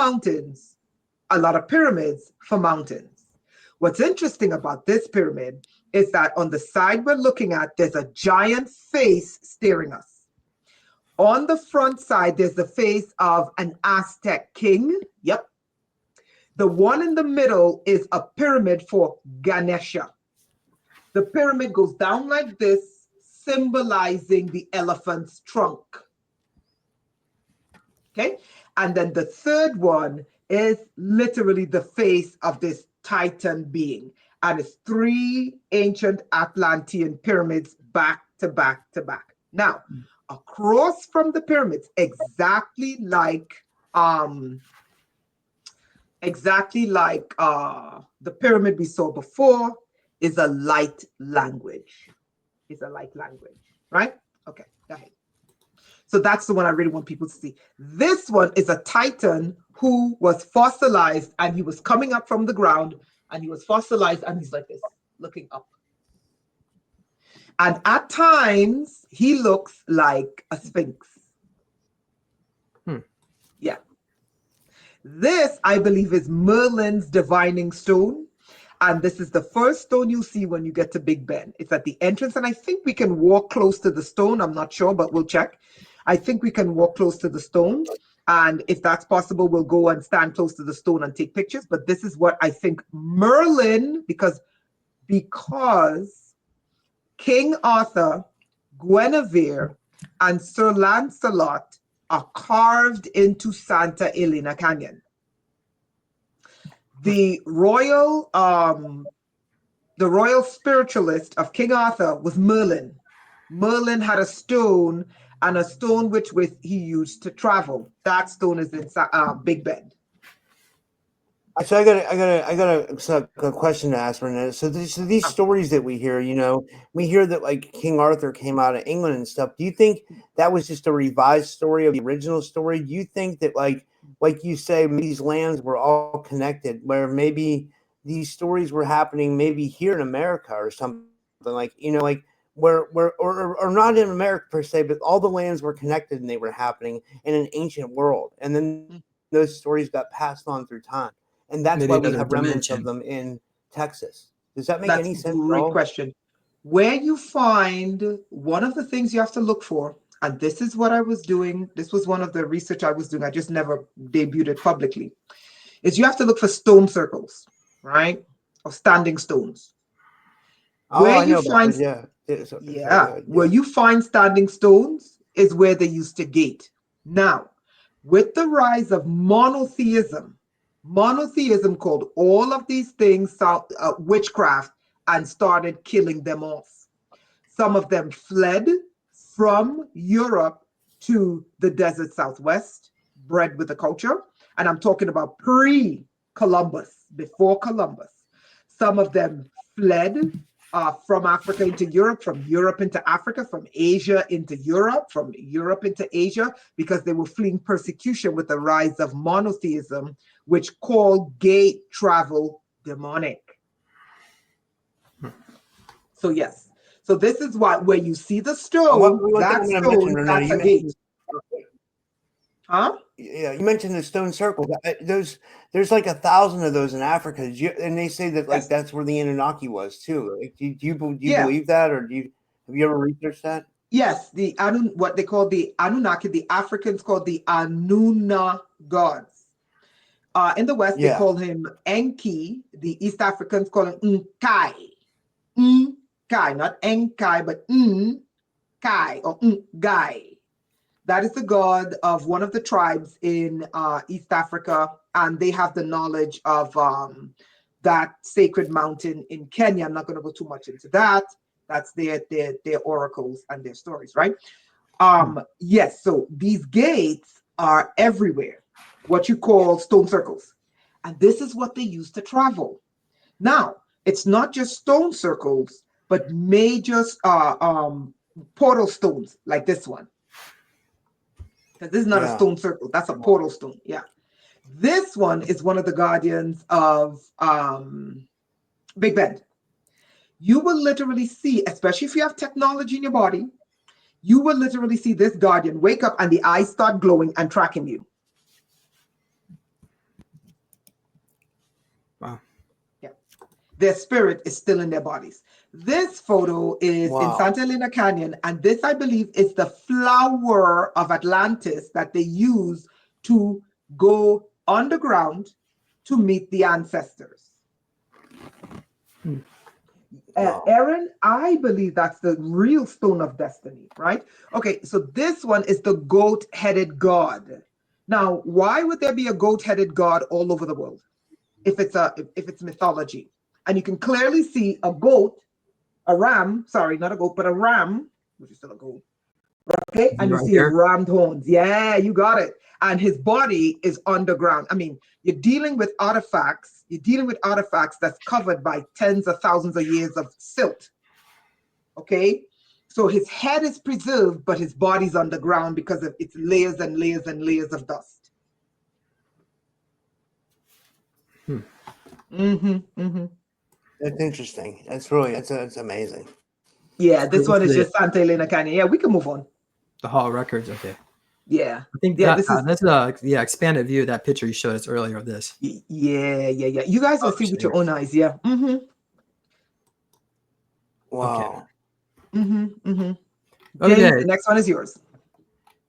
pyramids for mountains. What's interesting about this pyramid is that on the side we're looking at, there's a giant face staring us. On the front side, there's the face of an Aztec king. Yep. The one in the middle is a pyramid for Ganesha. The pyramid goes down like this, symbolizing the elephant's trunk. Okay. And then the third one is literally the face of this Titan being. And it's 3 ancient Atlantean pyramids back to back to back. Now, across from the pyramids, exactly like the pyramid we saw before, is a light language. It's a light language, right? Okay, go ahead. So that's the one I really want people to see. This one is a Titan who was fossilized, and he was coming up from the ground, and he was fossilized, and he's like this, looking up. And at times, he looks like a sphinx. Yeah. This, I believe, is Merlin's divining stone. And this is the first stone you see when you get to Big Ben. It's at the entrance, and I think we can walk close to the stone. I'm not sure, but we'll check. I think we can walk close to the stone. And if that's possible, we'll go and stand close to the stone and take pictures. But this is what I think Merlin, because King Arthur, Guinevere, and Sir Lancelot are carved into Santa Elena Canyon. The royal spiritualist of King Arthur was Merlin. Merlin had a stone, and a stone which he used to travel. That stone is in Big Ben.
So I got a question to ask Rainetta. So these stories that we hear, we hear that like King Arthur came out of England and stuff. Do you think that was just a revised story of the original story? Do you think that like you say, these lands were all connected, where maybe these stories were happening maybe here in America or something like, where or not in America per se, but all the lands were connected and they were happening in an ancient world, and then those stories got passed on through time. And that's why we have remnants of them in Texas. Does that make any sense?
That's a great question. Where you find, one of the things you have to look for, and this is what I was doing, this was one of the research I was doing, I just never debuted it publicly, is you have to look for stone circles, right? Or standing stones. Where you find standing stones is where they used to gate. Now, with the rise of monotheism called all of these things witchcraft and started killing them off. Some of them fled from Europe to the desert Southwest, bred with the culture. And I'm talking about pre-Columbus, before Columbus. Some of them fled from Africa into Europe, from Europe into Africa, from Asia into Europe, from Europe into Asia, because they were fleeing persecution with the rise of monotheism, which called gate travel demonic. So yes, so this is where you see the stone, that's a gate. Huh?
Yeah, you mentioned the stone circle. There's like 1,000 of those in Africa, and they say that like that's where the Anunnaki was too. Like, do you believe that, or have you ever researched that?
Yes, what they call the Anunnaki, the Africans call the Anunna gods. In the West, they call him Enki. The East Africans call him Nkai. Nkai, not Enkai, but Nkai or Ngai. That is the god of one of the tribes in East Africa, and they have the knowledge of that sacred mountain in Kenya. I'm not going to go too much into that. That's their oracles and their stories, right? Yes, so these gates are everywhere, what you call stone circles. And this is what they use to travel. Now, it's not just stone circles, but major portal stones like this one. Because this is not a stone circle, that's a portal stone. Yeah. This one is one of the guardians of Big Ben. You will literally see, especially if you have technology in your body, you will literally see this guardian wake up and the eyes start glowing and tracking you.
Wow.
Yeah. Their spirit is still in their bodies. This photo is in Santa Elena Canyon, and this, I believe, is the flower of Atlantis that they use to go underground to meet the ancestors. Aaron, I believe that's the real stone of destiny, right? Okay, so this one is the goat-headed god. Now, why would there be a goat-headed god all over the world if it's mythology? And you can clearly see a goat, a ram, sorry, not a goat, but a ram, which is still a goat. Okay, and you see his rammed horns. Yeah, you got it. And his body is underground. I mean, you're dealing with artifacts. You're dealing with artifacts that's covered by tens of thousands of years of silt. Okay, so his head is preserved, but his body's underground because of its layers and layers and layers of dust.
That's interesting. That's amazing.
Yeah, this one is just Santa Elena Canyon. Yeah, we can move on.
The Hall of Records, okay.
Yeah,
I think that's a expanded view of that picture you showed us earlier of this.
Yeah. You guys will see with your own eyes. Yeah.
Wow.
Okay.
Okay.
The next one is yours.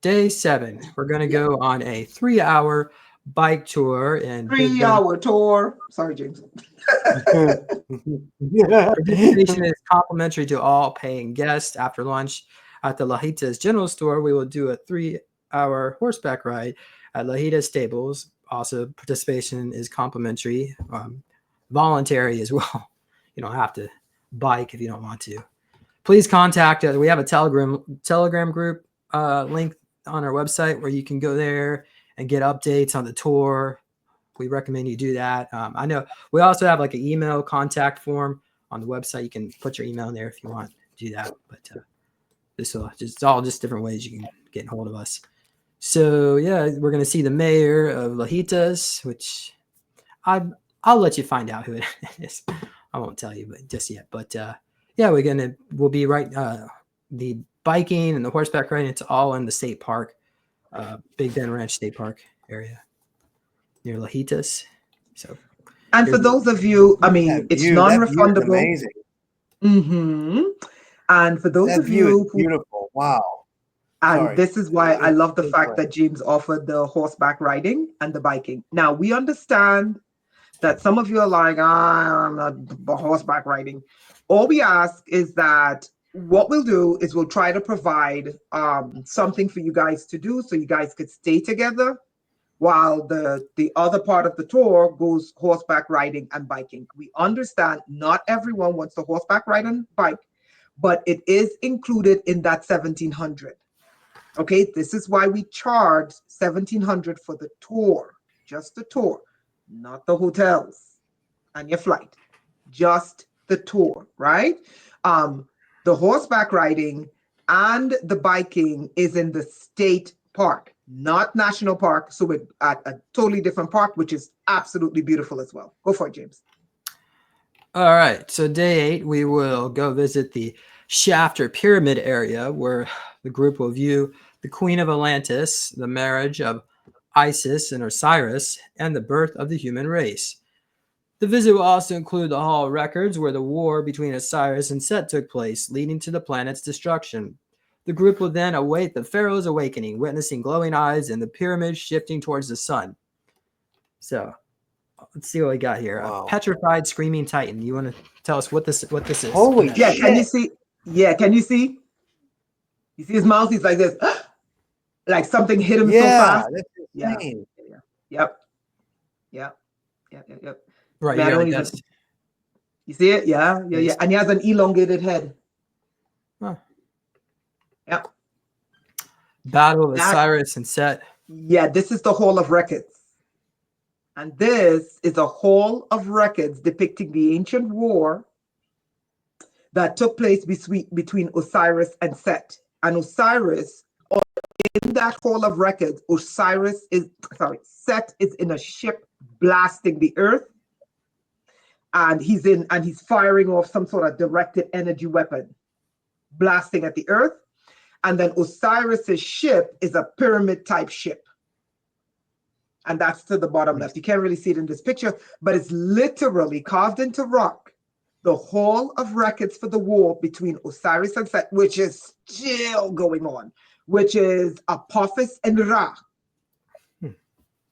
Day 7. We're gonna go on a 3-hour bike tour and
3-hour tour. Sorry, James.
Participation is complimentary to all paying guests. After lunch at the Lajita's General Store, we will do a 3-hour horseback ride at Lajita's Stables. Also, participation is complimentary, voluntary as well. You don't have to bike if you don't want to. please contact us. We have a Telegram group link on our website where you can go there and get updates on the tour. We recommend you do that. I know we also have like an email contact form on the website. You can put your email in there if you want to do that. But this will just all just different ways you can get a hold of us. So yeah, we're gonna see the mayor of Lajitas, which I'll let you find out who it is. I won't tell you, but just yet. But yeah, we'll be right. The biking and the horseback riding, it's all in the state park, Big Bend Ranch State Park area near Lajitas. So,
and for those of you, I mean, it's non-refundable.
Amazing.
Mm-hmm. And for those of you who,
beautiful, wow.
And this is why I love the fact that James offered the horseback riding and the biking. Now we understand that some of you are like, I'm not horseback riding. All we ask is that what we'll do is we'll try to provide something for you guys to do so you guys could stay together while the other part of the tour goes horseback riding and biking. We understand not everyone wants to horseback ride and bike, but it is included in that $1,700. Okay, this is why we charge $1,700 for the tour, just the tour, not the hotels and your flight, just the tour, right? The horseback riding and the biking is in the state park, not national park. So we're at a totally different park, which is absolutely beautiful as well. Go for it, James.
All right. So day 8, we will go visit the Shafter Pyramid area where the group will view the Queen of Atlantis, the marriage of Isis and Osiris, and the birth of the human race. The visit will also include the Hall of Records, where the war between Osiris and Set took place, leading to the planet's destruction. The group will then await the Pharaoh's awakening, witnessing glowing eyes and the pyramids shifting towards the sun. So, let's see what we got here.
Wow.
A petrified screaming titan. You want to tell us what this is?
Holy shit.
Can you see? Yeah, can you see? You see his mouth? He's like this. Like something hit him so fast.
That's insane.
Yep.
Right.
Man, you see it? Yeah. And he has an elongated head.
Huh.
Yep.
Battle of Osiris and Set.
Yeah, this is the Hall of Records. And this is a Hall of Records depicting the ancient war that took place between Osiris and Set. And Osiris, in that Hall of Records, Set is in a ship blasting the earth. And he's firing off some sort of directed energy weapon, blasting at the earth. And then Osiris's ship is a pyramid type ship. And that's to the bottom left. You can't really see it in this picture, but it's literally carved into rock. The Hall of Records for the war between Osiris and Set, which is still going on, which is Apophis and Ra.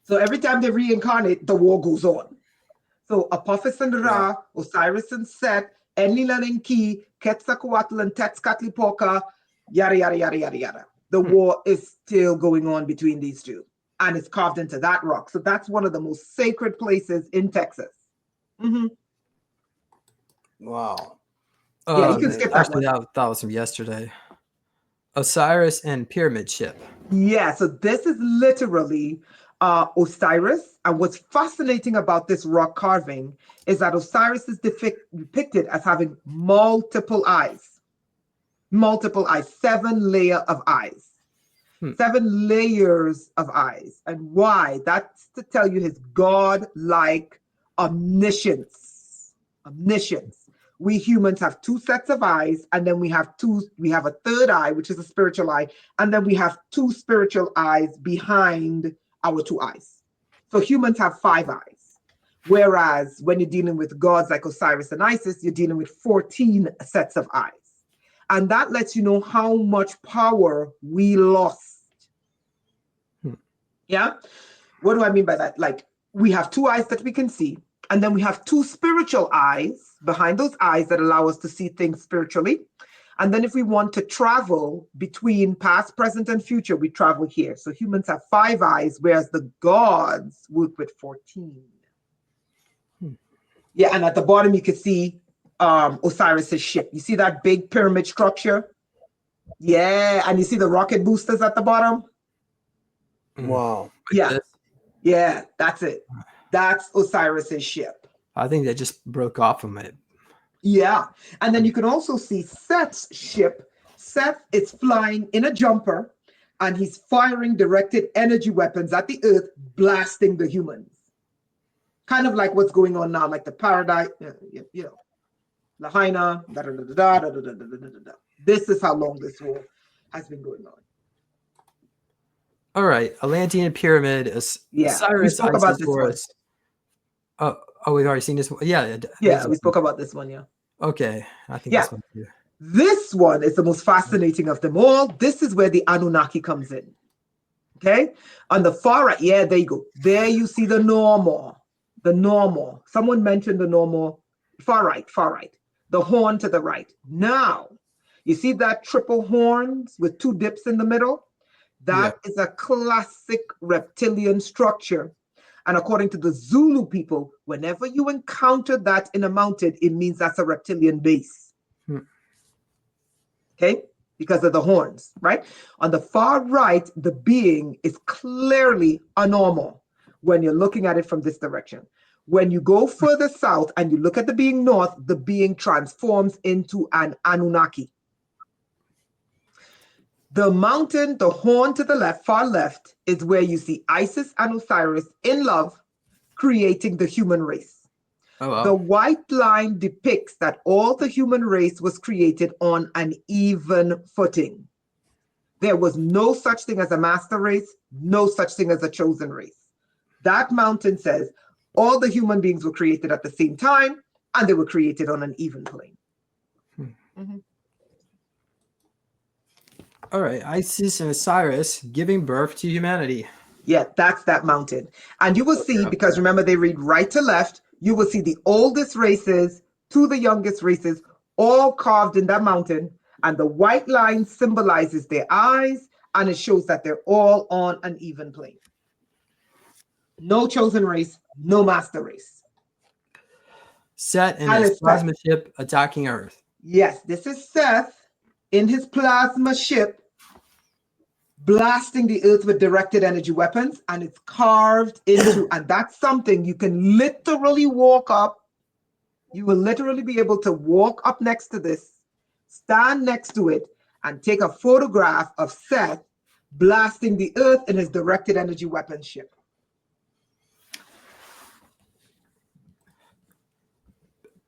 So every time they reincarnate, the war goes on. So Apophis and Ra, Osiris and Set, Enlil and Ki, Quetzalcoatl and Tezcatlipoca, yada, yada, yada, yada, yada. The war is still going on between these two. And it's carved into that rock. So that's one of the most sacred places in Texas. Mm-hmm.
Wow.
Yeah, you can skip that one.
That was from yesterday. Osiris and Pyramid Ship.
Yeah, so this is literally Osiris. And what's fascinating about this rock carving is that Osiris is depicted as having multiple eyes. 7 layers of eyes. 7 layers of eyes. And why? That's to tell you his God-like omniscience. We humans have 2 sets of eyes, and then we have a third eye, which is a spiritual eye, and then we have 2 spiritual eyes behind our 2 eyes. So humans have 5 eyes. Whereas when you're dealing with gods like Osiris and Isis, you're dealing with 14 sets of eyes. And that lets you know how much power we lost. Yeah? What do I mean by that? Like, we have 2 eyes that we can see, and then we have 2 spiritual eyes behind those eyes that allow us to see things spiritually. And then if we want to travel between past, present, and future, we travel here. So humans have 5 eyes, whereas the gods work with 14. Yeah, and at the bottom you can see Osiris's ship. You see that big pyramid structure? Yeah, and you see the rocket boosters at the bottom?
Wow.
Like
Yeah.
this.
Yeah, that's it. That's Osiris's ship.
I think that just broke off from it.
Yeah. And then you can also see Seth's ship. Seth is flying in a jumper and he's firing directed energy weapons at the Earth, blasting the humans. Kind of like what's going on now, like the Paradise, you know, Lahaina, da da da da da da da da da da. This is how long this war has been going on.
All right, Atlantean pyramid is
Yeah, we
Osiris,
spoke about
Isis,
this
Horus. Oh, we've already seen this one. Yeah,
Yeah, we spoke about this one. Yeah.
Okay, I think
Yeah.
this one too.
This one is the most fascinating of them all. This is where the Anunnaki comes in. Okay, on the far right, yeah, there you go. There you see the normal. The normal. Someone mentioned the normal. Far right, far right. The horn to the right. Now, you see that triple horns with two dips in the middle? That is a classic reptilian structure. And according to the Zulu people, whenever you encounter that in a mountain, it means that's a reptilian base. Okay? Because of the horns, right? On the far right, the being is clearly anormal when you're looking at it from this direction. When you go further south and you look at the being north, the being transforms into an Anunnaki. The mountain, the horn to the left, far left, is where you see Isis and Osiris in love, creating the human race.
Oh, wow.
The white line depicts that all the human race was created on an even footing. There was no such thing as a master race, no such thing as a chosen race. That mountain says all the human beings were created at the same time, and they were created on an even plane.
All right, Isis and Osiris giving birth to humanity.
Yeah, that's that mountain. And you will see, because remember they read right to left, you will see the oldest races to the youngest races, all carved in that mountain. And the white line symbolizes their eyes, and it shows that they're all on an even plane. No chosen race, no master race.
Set in his plasma ship attacking Earth.
Yes, this is Seth in his plasma ship blasting the Earth with directed energy weapons, and it's carved into, and that's something you can literally walk up. You will literally be able to walk up next to this, stand next to it, and take a photograph of Seth blasting the Earth in his directed energy weapons ship.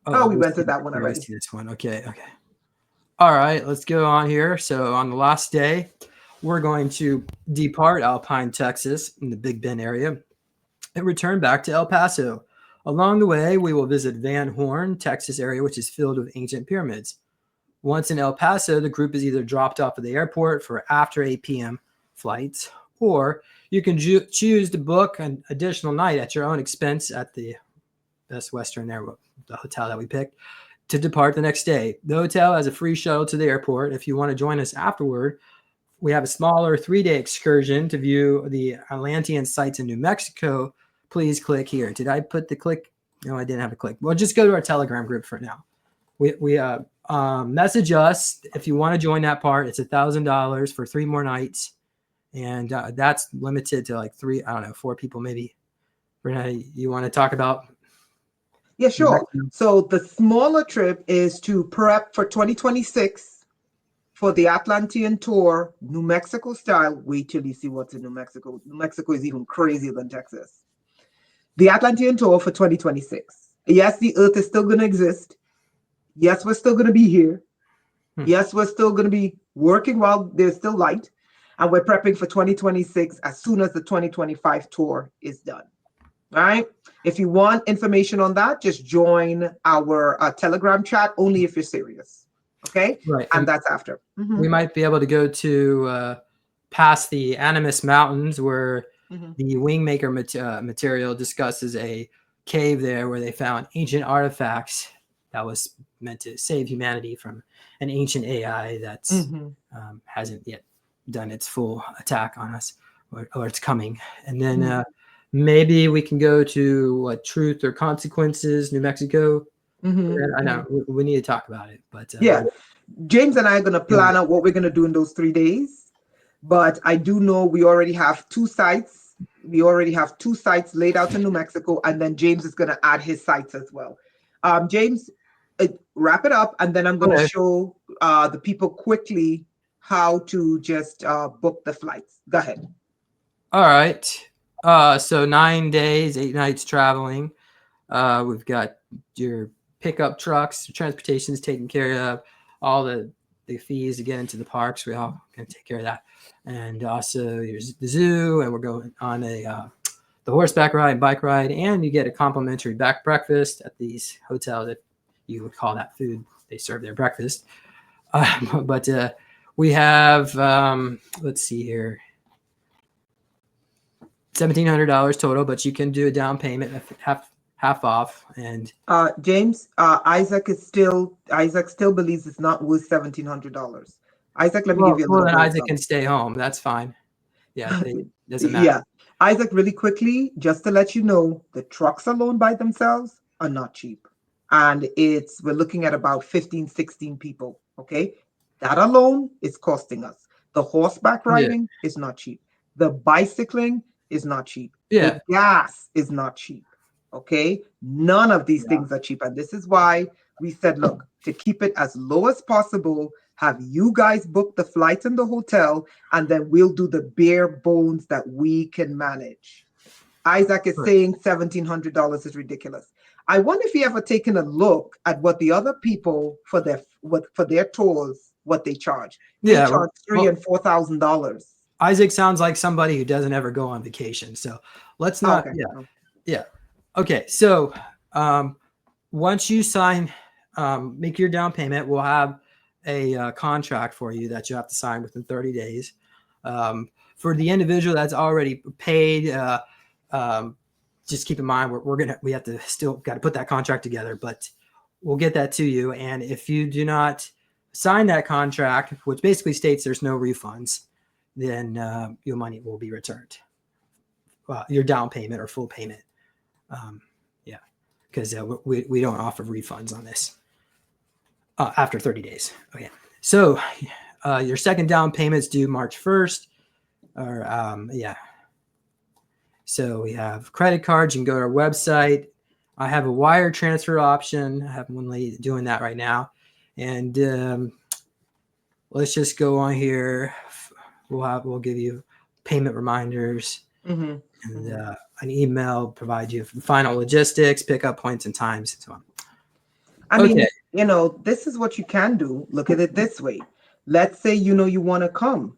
Oh, we went through that one already.
I see this one. Okay. All right, let's go on here. So on the last day, we're going to depart Alpine, Texas, in the Big Bend area, and return back to El Paso. Along the way, we will visit Van Horn, Texas area, which is filled with ancient pyramids. Once in El Paso, the group is either dropped off at the airport for after 8 p.m. flights, or you can choose to book an additional night at your own expense at the Best Western there, the hotel that we picked, to depart the next day. The hotel has a free shuttle to the airport. If you want to join us afterward, we have a smaller 3-day excursion to view the Atlantean sites in New Mexico. Please click here. Did I put the click? No, I didn't have a click. Well, just go to our Telegram group for now. We message us if you want to join that part. It's $1,000 for 3 more nights, and that's limited to like 4 people maybe. Renee, you want to talk about?
Yeah, sure. So the smaller trip is to prep for 2026 for the Atlantean tour, New Mexico style. Wait till you see what's in New Mexico. New Mexico is even crazier than Texas. The Atlantean tour for 2026. Yes, the Earth is still going to exist. Yes, we're still going to be here. Yes, we're still going to be working while there's still light. And we're prepping for 2026 as soon as the 2025 tour is done. All right. If you want information on that, just join our Telegram chat, only if you're serious. Okay.
Right.
And that's after.
We might be able to go to past the Animus Mountains, where the Wingmaker material discusses a cave there where they found ancient artifacts that was meant to save humanity from an ancient AI that hasn't yet done its full attack on us, or it's coming. And then maybe we can go to Truth or Consequences, New Mexico. I know we need to talk about it, but
Yeah, James and I are going to plan out what we're going to do in those 3 days. But I do know we already have 2 sites. We already have 2 sites laid out in New Mexico, and then James is going to add his sites as well. James, wrap it up, and then I'm going to show the people quickly how to just book the flights. Go ahead.
All right. So 9 days, 8 nights traveling. We've got your pickup trucks, transportation is taken care of, all the fees to get into the parks. We all going to take care of that. And also there's the zoo, and we're going on the horseback ride, bike ride, and you get a complimentary back breakfast at these hotels. If you would call that food, they serve their breakfast. But we have, let's see here, $1,700 total, but you can do a down payment half off. And
James, Isaac still believes it's not worth $1,700. Isaac, let me give you a little.
Well, then Isaac can stay home. That's fine. Yeah, it doesn't matter.
Yeah, Isaac, really quickly, just to let you know, the trucks alone by themselves are not cheap, and we're looking at about 15, 16 people. Okay, that alone is costing us. The horseback riding is not cheap. The bicycling is not cheap.
Yeah,
the gas is not cheap. Okay, none of these things are cheap, and this is why we said, look, to keep it as low as possible, have you guys book the flight and the hotel, and then we'll do the bare bones that we can manage. Isaac is saying $1,700 is ridiculous. I wonder if you ever taken a look at what the other people for their tours, what they charge. They charge $3,000 and $4,000.
Isaac sounds like somebody who doesn't ever go on vacation. So let's not.
Okay.
Yeah. Okay. So once you sign, make your down payment, we'll have a contract for you that you have to sign within 30 days. For the individual that's already paid, just keep in mind we have to still got to put that contract together, but we'll get that to you. And if you do not sign that contract, which basically states there's no refunds, then your money will be returned. Your down payment or full payment. Because we don't offer refunds on this after 30 days. Okay. So your second down payment is due March 1st. So we have credit cards. You can go to our website. I have a wire transfer option. I have one lady doing that right now. And let's just go on here. We'll give you payment reminders and an email, provide you final logistics, pickup points and times, and so on.
I mean, this is what you can do. Look at it this way. Let's say you want to come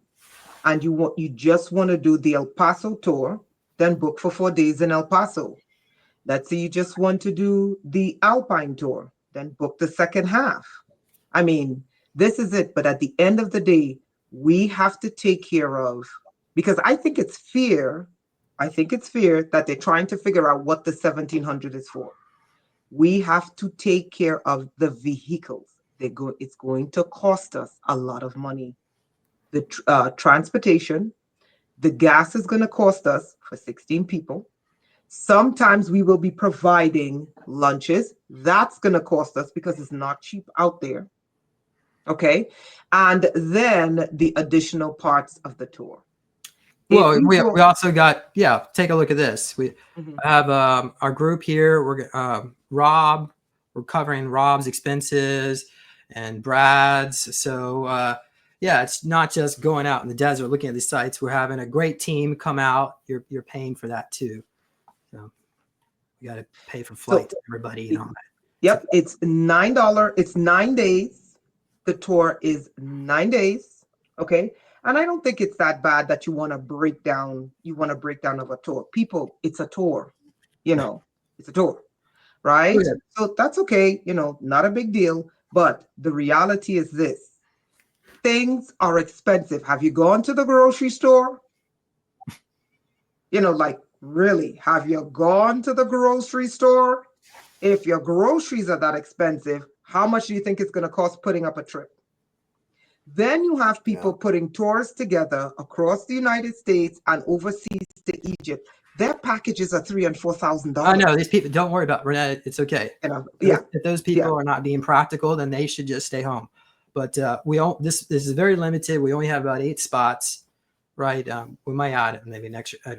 and you just want to do the El Paso tour, then book for 4 days in El Paso. Let's say you just want to do the Alpine tour, then book the second half. I mean, this is it. But at the end of the day, we have to take care of, because I think it's fair that they're trying to figure out what the $1,700 is for. We have to take care of the vehicles. It's going to cost us a lot of money. The transportation, the gas is going to cost us for 16 people. Sometimes we will be providing lunches. That's going to cost us because it's not cheap out there. Okay. And then the additional parts of the tour.
Well, we also got, take a look at this. We have our group here. We're covering Rob's expenses and Brad's. So, it's not just going out in the desert looking at the sites. We're having a great team come out. You're paying for that too. So you got to pay for flights, everybody, and all that.
Yep, it's $9. It's 9 days. The tour is 9 days. Okay. And I don't think it's that bad that you want to break down of a tour. People, it's a tour, it's a tour, right? Yeah. So that's okay, not a big deal. But the reality is this: things are expensive. Have you gone to the grocery store? Really, have you gone to the grocery store? If your groceries are that expensive, how much do you think it's going to cost putting up a trip? Then you have people putting tours together across the United States and overseas to Egypt. their packages are $3,000 and $4,000.
I know these people. Don't worry about Renetta. It's okay.
You know,
If those people are not being practical, then they should just stay home. But we all this is very limited. We only have about 8 spots, right? We might add maybe an extra. I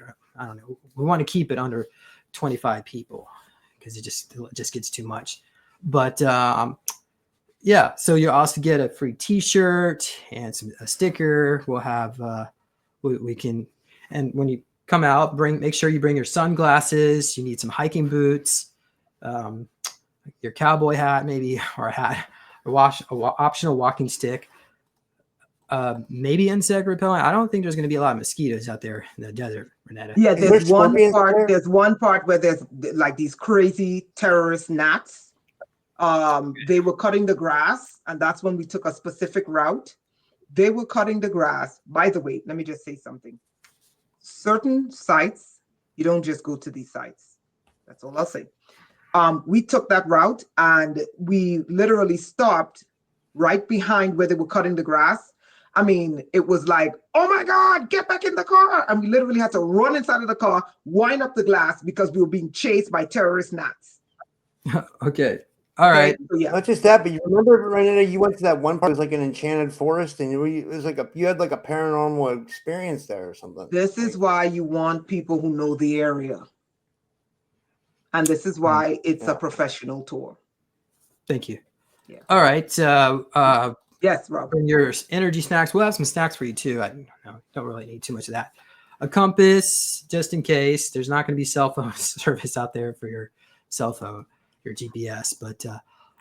don't know. We want to keep it under 25 people because it just gets too much. But yeah, so you'll also get a free T-shirt and a sticker. We'll have we can, and when you come out, make sure you bring your sunglasses. You need some hiking boots, your cowboy hat maybe, or a hat, optional walking stick, maybe insect repellent. I don't think there's going to be a lot of mosquitoes out there in the desert, Rainetta.
Yeah, there's one part. There's one part where there's like these crazy terrorist gnats. They were cutting the grass, and that's when we took a specific route. They were cutting the grass. By the way, let me just say something. Certain sites, you don't just go to these sites. That's all I'll say. We took that route, and we literally stopped right behind where they were cutting the grass. I mean, it was like, oh my God, get back in the car. And we literally had to run inside of the car, wind up the glass because we were being chased by terrorist gnats.
Okay. All right.
So, yeah.
Not just that, but you remember, Rainetta, you went to that one part. It was like an enchanted forest, and it was like you had like a paranormal experience there or something.
This is why you want people who know the area, and this is why it's a professional tour.
Thank you.
Yeah.
All right.
Yes, Rob.
Bring your energy snacks. We'll have some snacks for you too. I don't really need too much of that. A compass, just in case. There's not going to be cell phone service out there for your cell phone, your GPS, but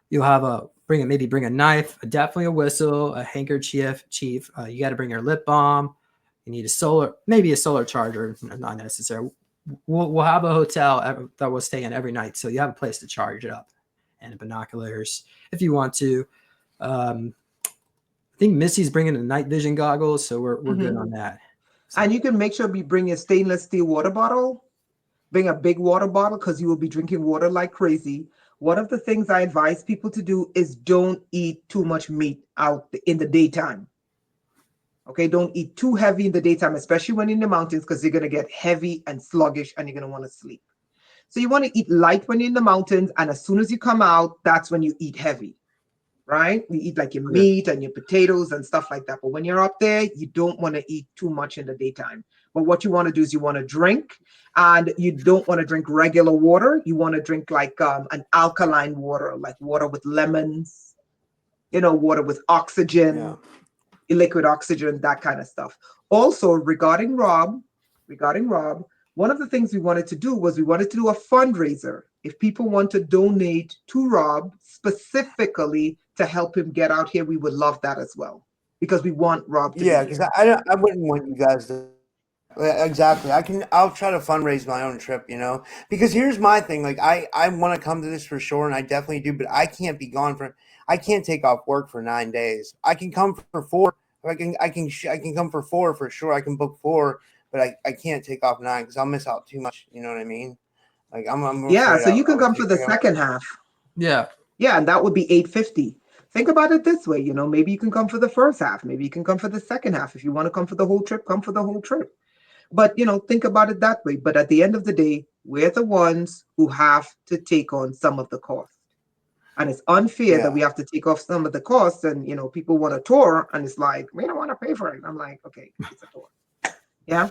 you'll have bring a knife, definitely a whistle, a handkerchief. You got to bring your lip balm. You need maybe a solar charger, not necessary. We'll have a hotel that we'll stay in every night, so you have a place to charge it up, and binoculars if you want to. I think Missy's bringing the night vision goggles, so we're good on that. So.
And you can make sure you bring your stainless steel water bottle. Bring a big water bottle because you will be drinking water like crazy. One of the things I advise people to do is don't eat too much meat out in the daytime. Okay, don't eat too heavy in the daytime, especially when in the mountains, because you're going to get heavy and sluggish and you're going to want to sleep. So you want to eat light when you're in the mountains, and as soon as you come out, that's when you eat heavy, right? You eat like your meat and your potatoes and stuff like that. But when you're up there, you don't want to eat too much in the daytime. But what you want to do is you want to drink, and you don't want to drink regular water. You want to drink like an alkaline water, like water with lemons, water with oxygen, liquid oxygen, that kind of stuff. Also, regarding Rob, one of the things we wanted to do was we wanted to do a fundraiser. If people want to donate to Rob specifically to help him get out here, we would love that as well, because we want Rob to be here.
Because I wouldn't want you guys to. Exactly. I'll try to fundraise my own trip, because here's my thing. Like I want to come to this for sure. And I definitely do, but I can't be gone I can't take off work for 9 days. I can come for 4. I can come for 4 for sure. I can book 4, but I can't take off 9 because I'll miss out too much. You know what I mean? Like I'm
so you can come for the second half.
Yeah.
Yeah. And that would be $850. Think about it this way. Maybe you can come for the first half. Maybe you can come for the second half. If you want to come for the whole trip, come for the whole trip. But, think about it that way. But at the end of the day, we're the ones who have to take on some of the cost. And it's unfair that we have to take off some of the costs. And, people want a tour, and it's like, we don't want to pay for it. I'm like, okay, it's a tour. Yeah.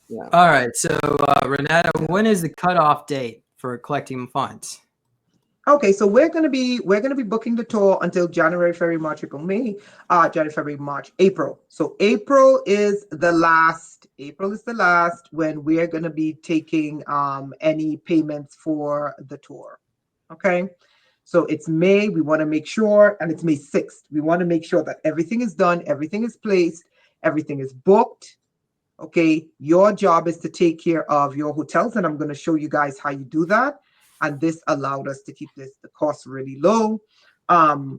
Yeah. All right. So, Rainetta, when is the cutoff date for collecting funds?
Okay, so we're gonna be booking the tour until January, February, March, April, May. January, February, March, April. So April is the last when we're gonna be taking any payments for the tour. Okay. So it's May. We want to make sure, and it's May 6th. We want to make sure that everything is done, everything is placed, everything is booked. Okay. Your job is to take care of your hotels, and I'm going to show you guys how you do that. And this allowed us to keep the cost really low.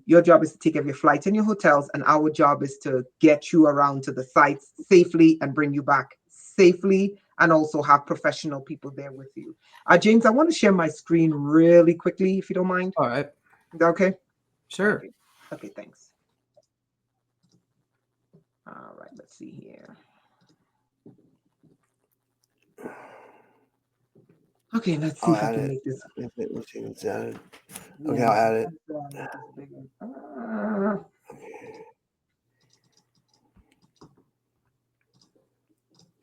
Your job is to take care of your flights and your hotels, and our job is to get you around to the sites safely and bring you back safely, and also have professional people there with you. James, I want to share my screen really quickly, if you don't mind.
All right.
Is that okay?
Sure.
Okay, thanks. All right, let's see here. Okay, let's see
I'll
if I
add
can
it.
make this.
Let's see if it's added. Okay,
Yeah,
I'll add it.
make this bigger.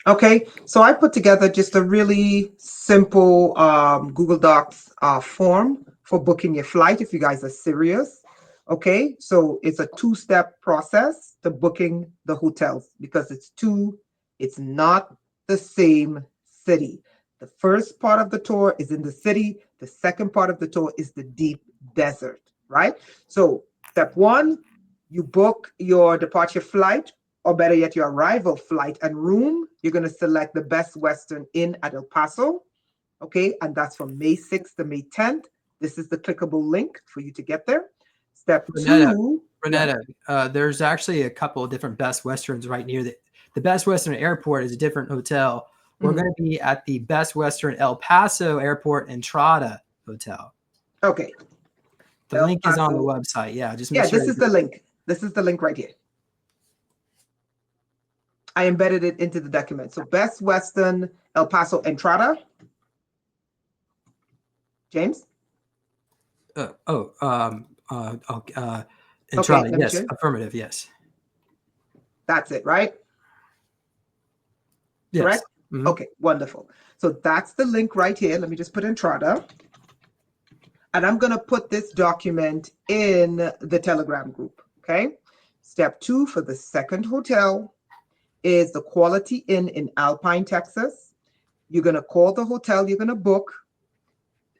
Okay, so I put together just a really simple Google Docs form for booking your flight if you guys are serious. Okay, so it's a two-step process to booking the hotels because it's not the same city. The first part of the tour is in the city, the second part of the tour is the deep desert, right? So, step one, you book your departure flight, or better yet, your arrival flight and room. You're going to select the Best Western Inn at El Paso. Okay, and that's from May 6th to May 10th. This is the clickable link for you to get there. Step two.
Rainetta, there's actually a couple of different Best Westerns right near the Best Western Airport is a different hotel. We're going to be at the Best Western El Paso Airport Entrada Hotel.
Okay.
The link is on the website. Yeah, just make sure.
This is the link. This is the link right here. I embedded it into the document. So Best Western El Paso Entrada. James?
Entrada,
Okay,
yes. Affirmative, yes.
That's it, right?
Yes.
Correct? Okay, wonderful. So that's the link right here. Let me just put Entrada. And I'm going to put this document in the Telegram group, okay? Step two for the second hotel is the Quality Inn in Alpine, Texas. You're going to call the hotel you're going to book,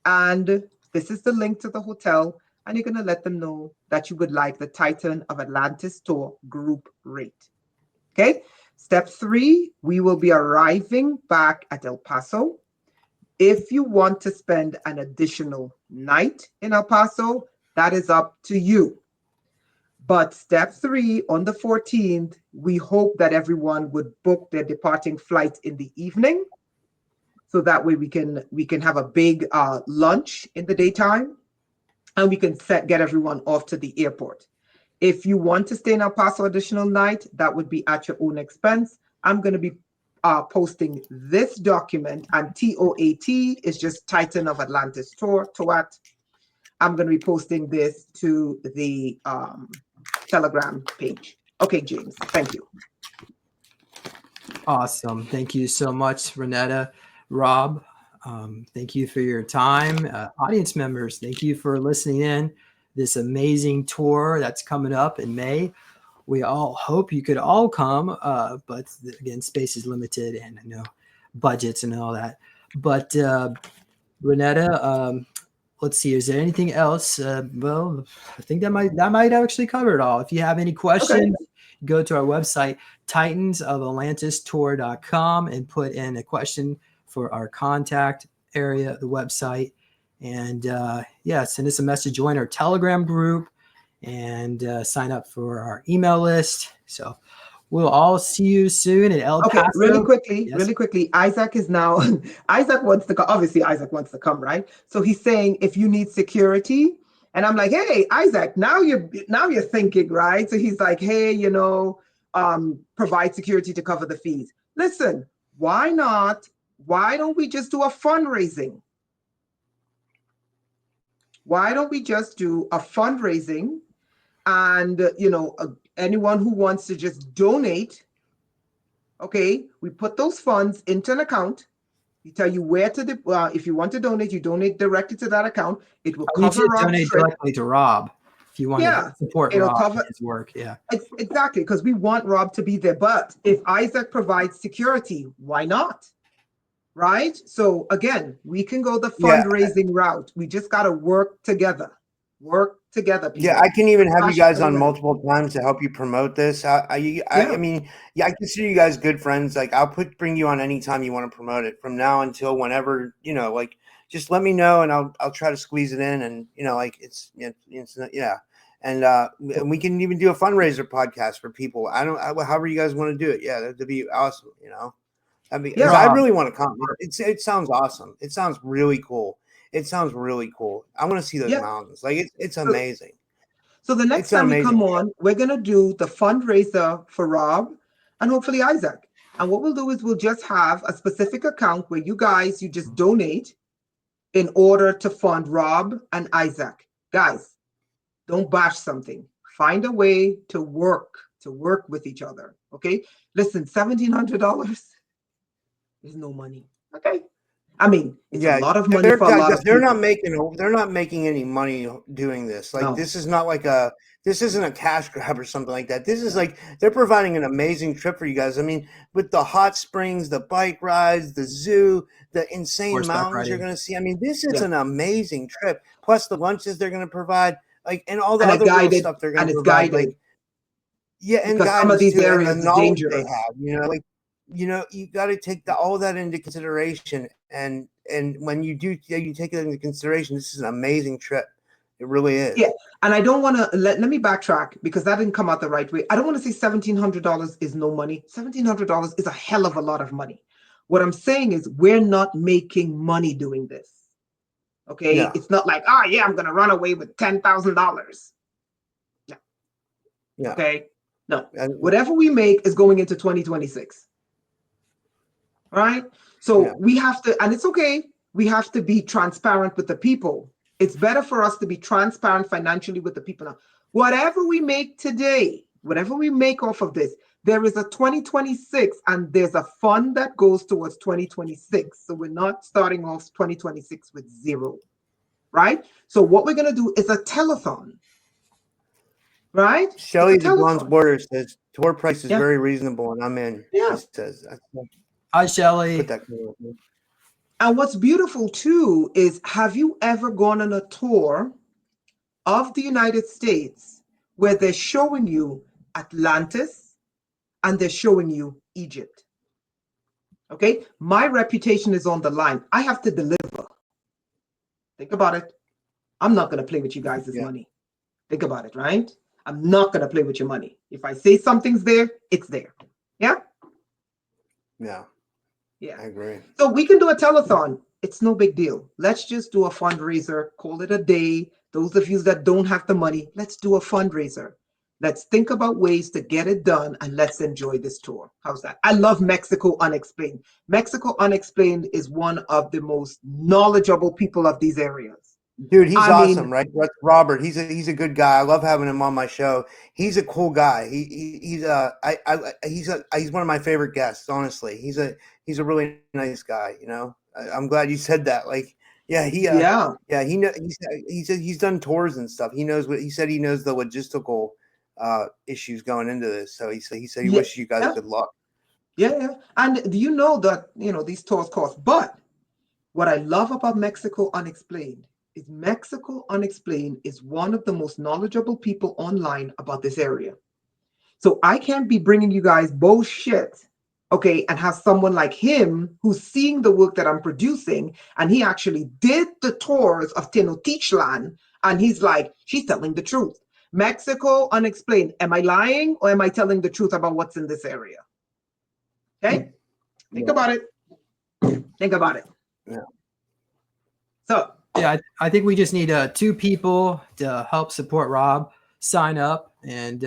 and this is the link to the hotel, and you're going to let them know that you would like the Titan of Atlantis tour group rate. Okay? Step three, we will be arriving back at El Paso. If you want to spend an additional night in El Paso, that is up to you. But step three, on the 14th, we hope that everyone would book their departing flight in the evening. So that way we can have a big lunch in the daytime, and we can get everyone off to the airport. If you want to stay in El Paso additional night, that would be at your own expense. I'm going to be posting this document, and TOAT is just Titan of Atlantis tour, TOAT. I'm going to be posting this to the Telegram page. Okay, James, thank you.
Awesome. Thank you so much, Rainetta. Rob, thank you for your time. Audience members, thank you for listening in this amazing tour that's coming up in May. We all hope you could all come, but again, space is limited, and I know budgets and all that. But Rainetta, let's see. Is there anything else? Well, I think that might actually cover it all. If you have any questions, go to our website, titansofatlantistour.com, and put in a question for our contact area, the website. And send us a message, join our Telegram group, and sign up for our email list. So we'll all see you soon at El Paso.
Really quickly. Isaac is now, Isaac wants to come. Obviously, Isaac wants to come, right? So he's saying, if you need security, and I'm like, hey, Isaac, now you're thinking, right? So he's like, hey, provide security to cover the fees. Listen, why not? Why don't we just do a fundraising? Why don't we just do a fundraising, and anyone who wants to just donate, okay, we put those funds into an account. We tell you where to, if you want to donate, you donate directly to that account. It will cover Rob's
donate
trip.
directly to Rob if you want to support Rob and his work. Yeah,
exactly, because we want Rob to be there. But if Isaac provides security, why not? Right? So again, we can go the fundraising route. We just got to work together. People.
Yeah, I can even have you guys on multiple times to help you promote this. I mean, I consider you guys good friends. Like, I'll bring you on anytime you want to promote it, from now until whenever, just let me know, and I'll try to squeeze it in. And and we can even do a fundraiser podcast for people. However you guys want to do it. Yeah, that'd be awesome. I mean, I really want to come. It sounds awesome. It sounds really cool. I want to see those mountains. Like, it's amazing.
So the next time we come on, we're going to do the fundraiser for Rob and hopefully Isaac. And what we'll do is we'll just have a specific account where you just donate, in order to fund Rob and Isaac. Guys, don't bash something. Find a way to work with each other. Okay. Listen, $1,700 is no money. Okay. I mean, it's a lot of money for a lot of people.
They're not making any money doing this. Like, this is not like this isn't a cash grab or something like that. This is like, they're providing an amazing trip for you guys. I mean, with the hot springs, the bike rides, the zoo, the insane mountains you're going to see. I mean, this is an amazing trip. Plus the lunches they're going to provide, like, and all the other little stuff they're going to provide. Like, and
because some of these areas
and the
are
knowledge
dangerous.
they have, like, you got to take all that into consideration. And when you take it into consideration, this is an amazing trip. It really is.
Yeah. And I don't want to let me backtrack because that didn't come out the right way. I don't want to say $1,700 is no money. $1,700 is a hell of a lot of money. What I'm saying is we're not making money doing this. Okay. Yeah. It's not like, I'm going to run away with $10,000. No. Yeah. Okay. No. Whatever we make is going into 2026. Right? So we have to, and it's okay, we have to be transparent with the people. It's better for us to be transparent financially with the people now. Whatever we make today, whatever we make off of this, there is a 2026 and there's a fund that goes towards 2026. So we're not starting off 2026 with zero. Right? So what we're going to do is a telethon. Right?
Shelly the Bronze Border says tour price is very reasonable and I'm in.
Yeah.
She says.
Hi, Shelly.
And what's beautiful too is, have you ever gone on a tour of the United States where they're showing you Atlantis and they're showing you Egypt? Okay, my reputation is on the line. I have to deliver. Think about it. I'm not going to play with you guys' money. Think about it, right? I'm not going to play with your money. If I say something's there, it's there. Yeah?
Yeah.
Yeah,
I agree.
So we can do a telethon. It's no big deal. Let's just do a fundraiser, call it a day. Those of you that don't have the money, let's do a fundraiser. Let's think about ways to get it done and let's enjoy this tour. How's that? I love Mexico Unexplained. Mexico Unexplained is one of the most knowledgeable people of these areas.
Dude, he's awesome, right? Robert, he's a good guy. I love having him on my show. He's a cool guy. He's one of my favorite guests. Honestly, he's a really nice guy. I'm glad you said that. Like, he he's done tours and stuff. He knows what he said. He knows the logistical issues going into this. So he said he wishes you guys good luck.
Yeah, and do you know that these tours cost? But what I love about Mexico Unexplained is Mexico Unexplained is one of the most knowledgeable people online about this area. So I can't be bringing you guys bullshit, okay, and have someone like him who's seeing the work that I'm producing, and he actually did the tours of Tenochtitlan, and he's like, she's telling the truth. Mexico Unexplained. Am I lying or am I telling the truth about what's in this area? Okay? Think about it. Think about it.
Yeah.
So
yeah, I think we just need 2 people to help support Rob. Sign up and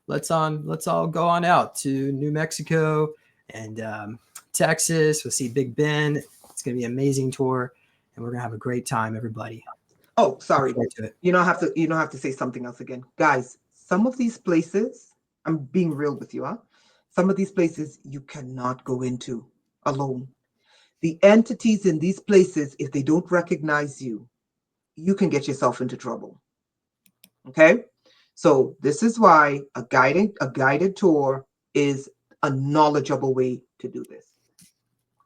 let's all go on out to New Mexico and Texas. We'll see Big Ben. It's gonna be an amazing tour, and we're gonna have a great time, everybody.
Oh, sorry. You don't have to say something else again, guys. Some of these places, I'm being real with you, huh? Some of these places you cannot go into alone. The entities in these places, if they don't recognize you, you can get yourself into trouble. Okay? So this is why a guided tour is a knowledgeable way to do this.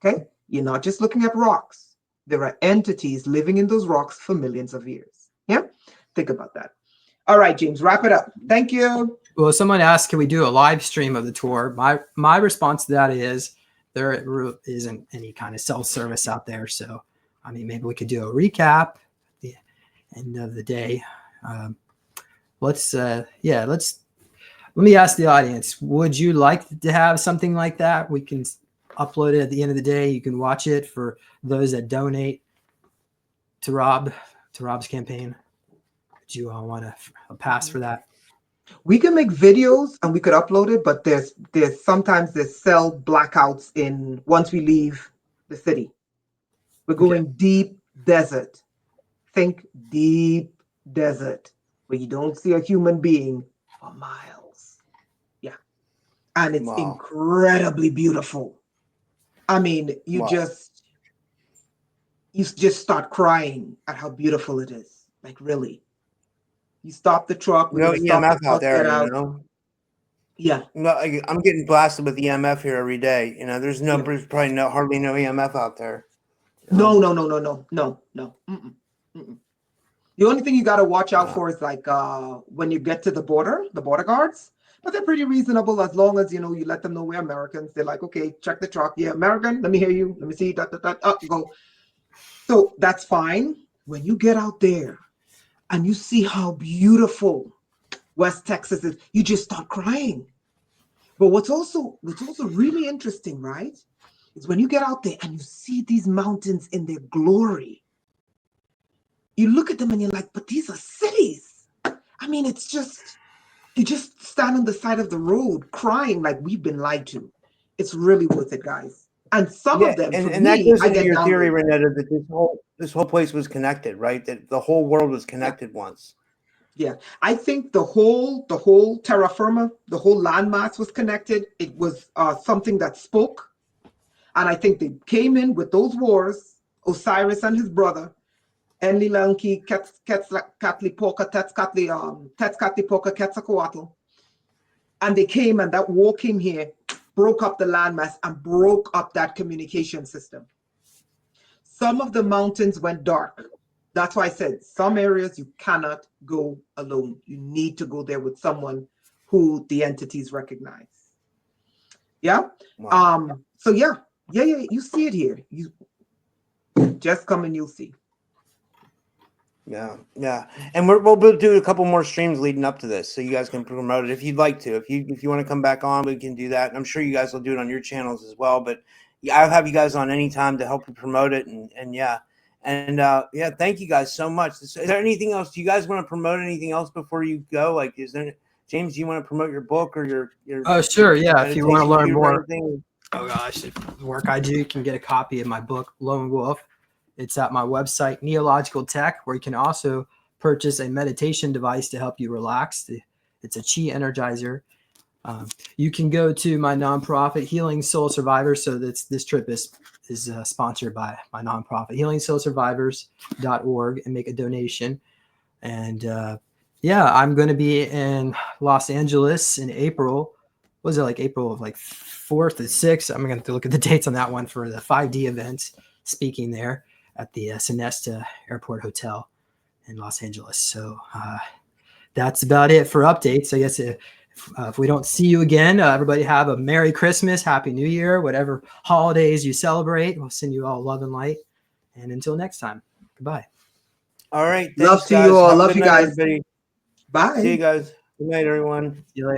Okay? You're not just looking at rocks. There are entities living in those rocks for millions of years. Yeah? Think about that. All right, James, wrap it up. Thank you.
Well, someone asked, can we do a live stream of the tour? My response to that is there isn't any kind of self-service out there. So, I mean, maybe we could do a recap at the end of the day. Let me ask the audience, would you like to have something like that? We can upload it at the end of the day. You can watch it for those that donate to Rob's campaign. Do you all want a pass for that?
We can make videos and we could upload it, but there's sometimes cell blackouts once we leave the city. We're going deep desert. Think deep desert where you don't see a human being for miles. Yeah. And it's incredibly beautiful. I mean, you just start crying at how beautiful it is. Like, really. You stop the truck.
No EMF out there, you know?
Yeah.
No, I'm getting blasted with EMF here every day. You know, there's probably hardly no EMF out there. You know?
No. Mm-mm. Mm-mm. The only thing you got to watch out for is like when you get to the border guards. But they're pretty reasonable as long as, you know, you let them know we're Americans. They're like, okay, check the truck. Yeah, American. Let me hear you. Let me see. Go. So that's fine. When you get out there and you see how beautiful West Texas is, you just start crying. But what's also really interesting, right, is when you get out there and you see these mountains in their glory. You look at them and you're like, but these are cities. I mean, it's just, you just stand on the side of the road crying like we've been lied to. It's really worth it, guys. And some of them,
and that goes into your theory, Rainetta, that this whole place was connected, right? That the whole world was connected once.
Yeah, I think the whole terra firma, the whole landmass was connected. It was something that spoke, and I think they came in with those wars. Osiris and his brother, Enlilunki, Quetzalcoatl, Quetzalcoatl, and they came, and that war came here, broke up the landmass, and broke up that communication system. Some of the mountains went dark. That's why I said some areas you cannot go alone. You need to go there with someone who the entities recognize. Yeah. Wow. So yeah. You see it here. You just come and you'll see.
Yeah. And we'll do a couple more streams leading up to this, so you guys can promote it if you'd like to. If you want to come back on, we can do that. And I'm sure you guys will do it on your channels as well. But yeah, I'll have you guys on anytime to help you promote it. And yeah. And thank you guys so much. Is there anything else? Do you guys want to promote anything else before you go? Like, is there, James, do you want to promote your book or your
Oh, sure. Yeah. If you want to learn more.
Oh
gosh, the work I do, you can get a copy of my book, Lone Wolf. It's at my website, Neological Tech, where you can also purchase a meditation device to help you relax. It's a chi energizer. You can go to my nonprofit, Healing Soul Survivors. So this trip is sponsored by my nonprofit, healingsoulsurvivors.org, and make a donation. And I'm going to be in Los Angeles in April. Was it like April of like 4th to 6th? I'm going to have to look at the dates on that one for the 5D event, speaking there at the Sonesta Airport Hotel in Los Angeles. So that's about it for updates. I guess if we don't see you again, everybody have a Merry Christmas, Happy New Year, whatever holidays you celebrate. We'll send you all love and light. And until next time, goodbye.
All right.
Love to you all. Love you guys.
Everybody.
Bye.
See you guys. Good night, everyone.
See you later.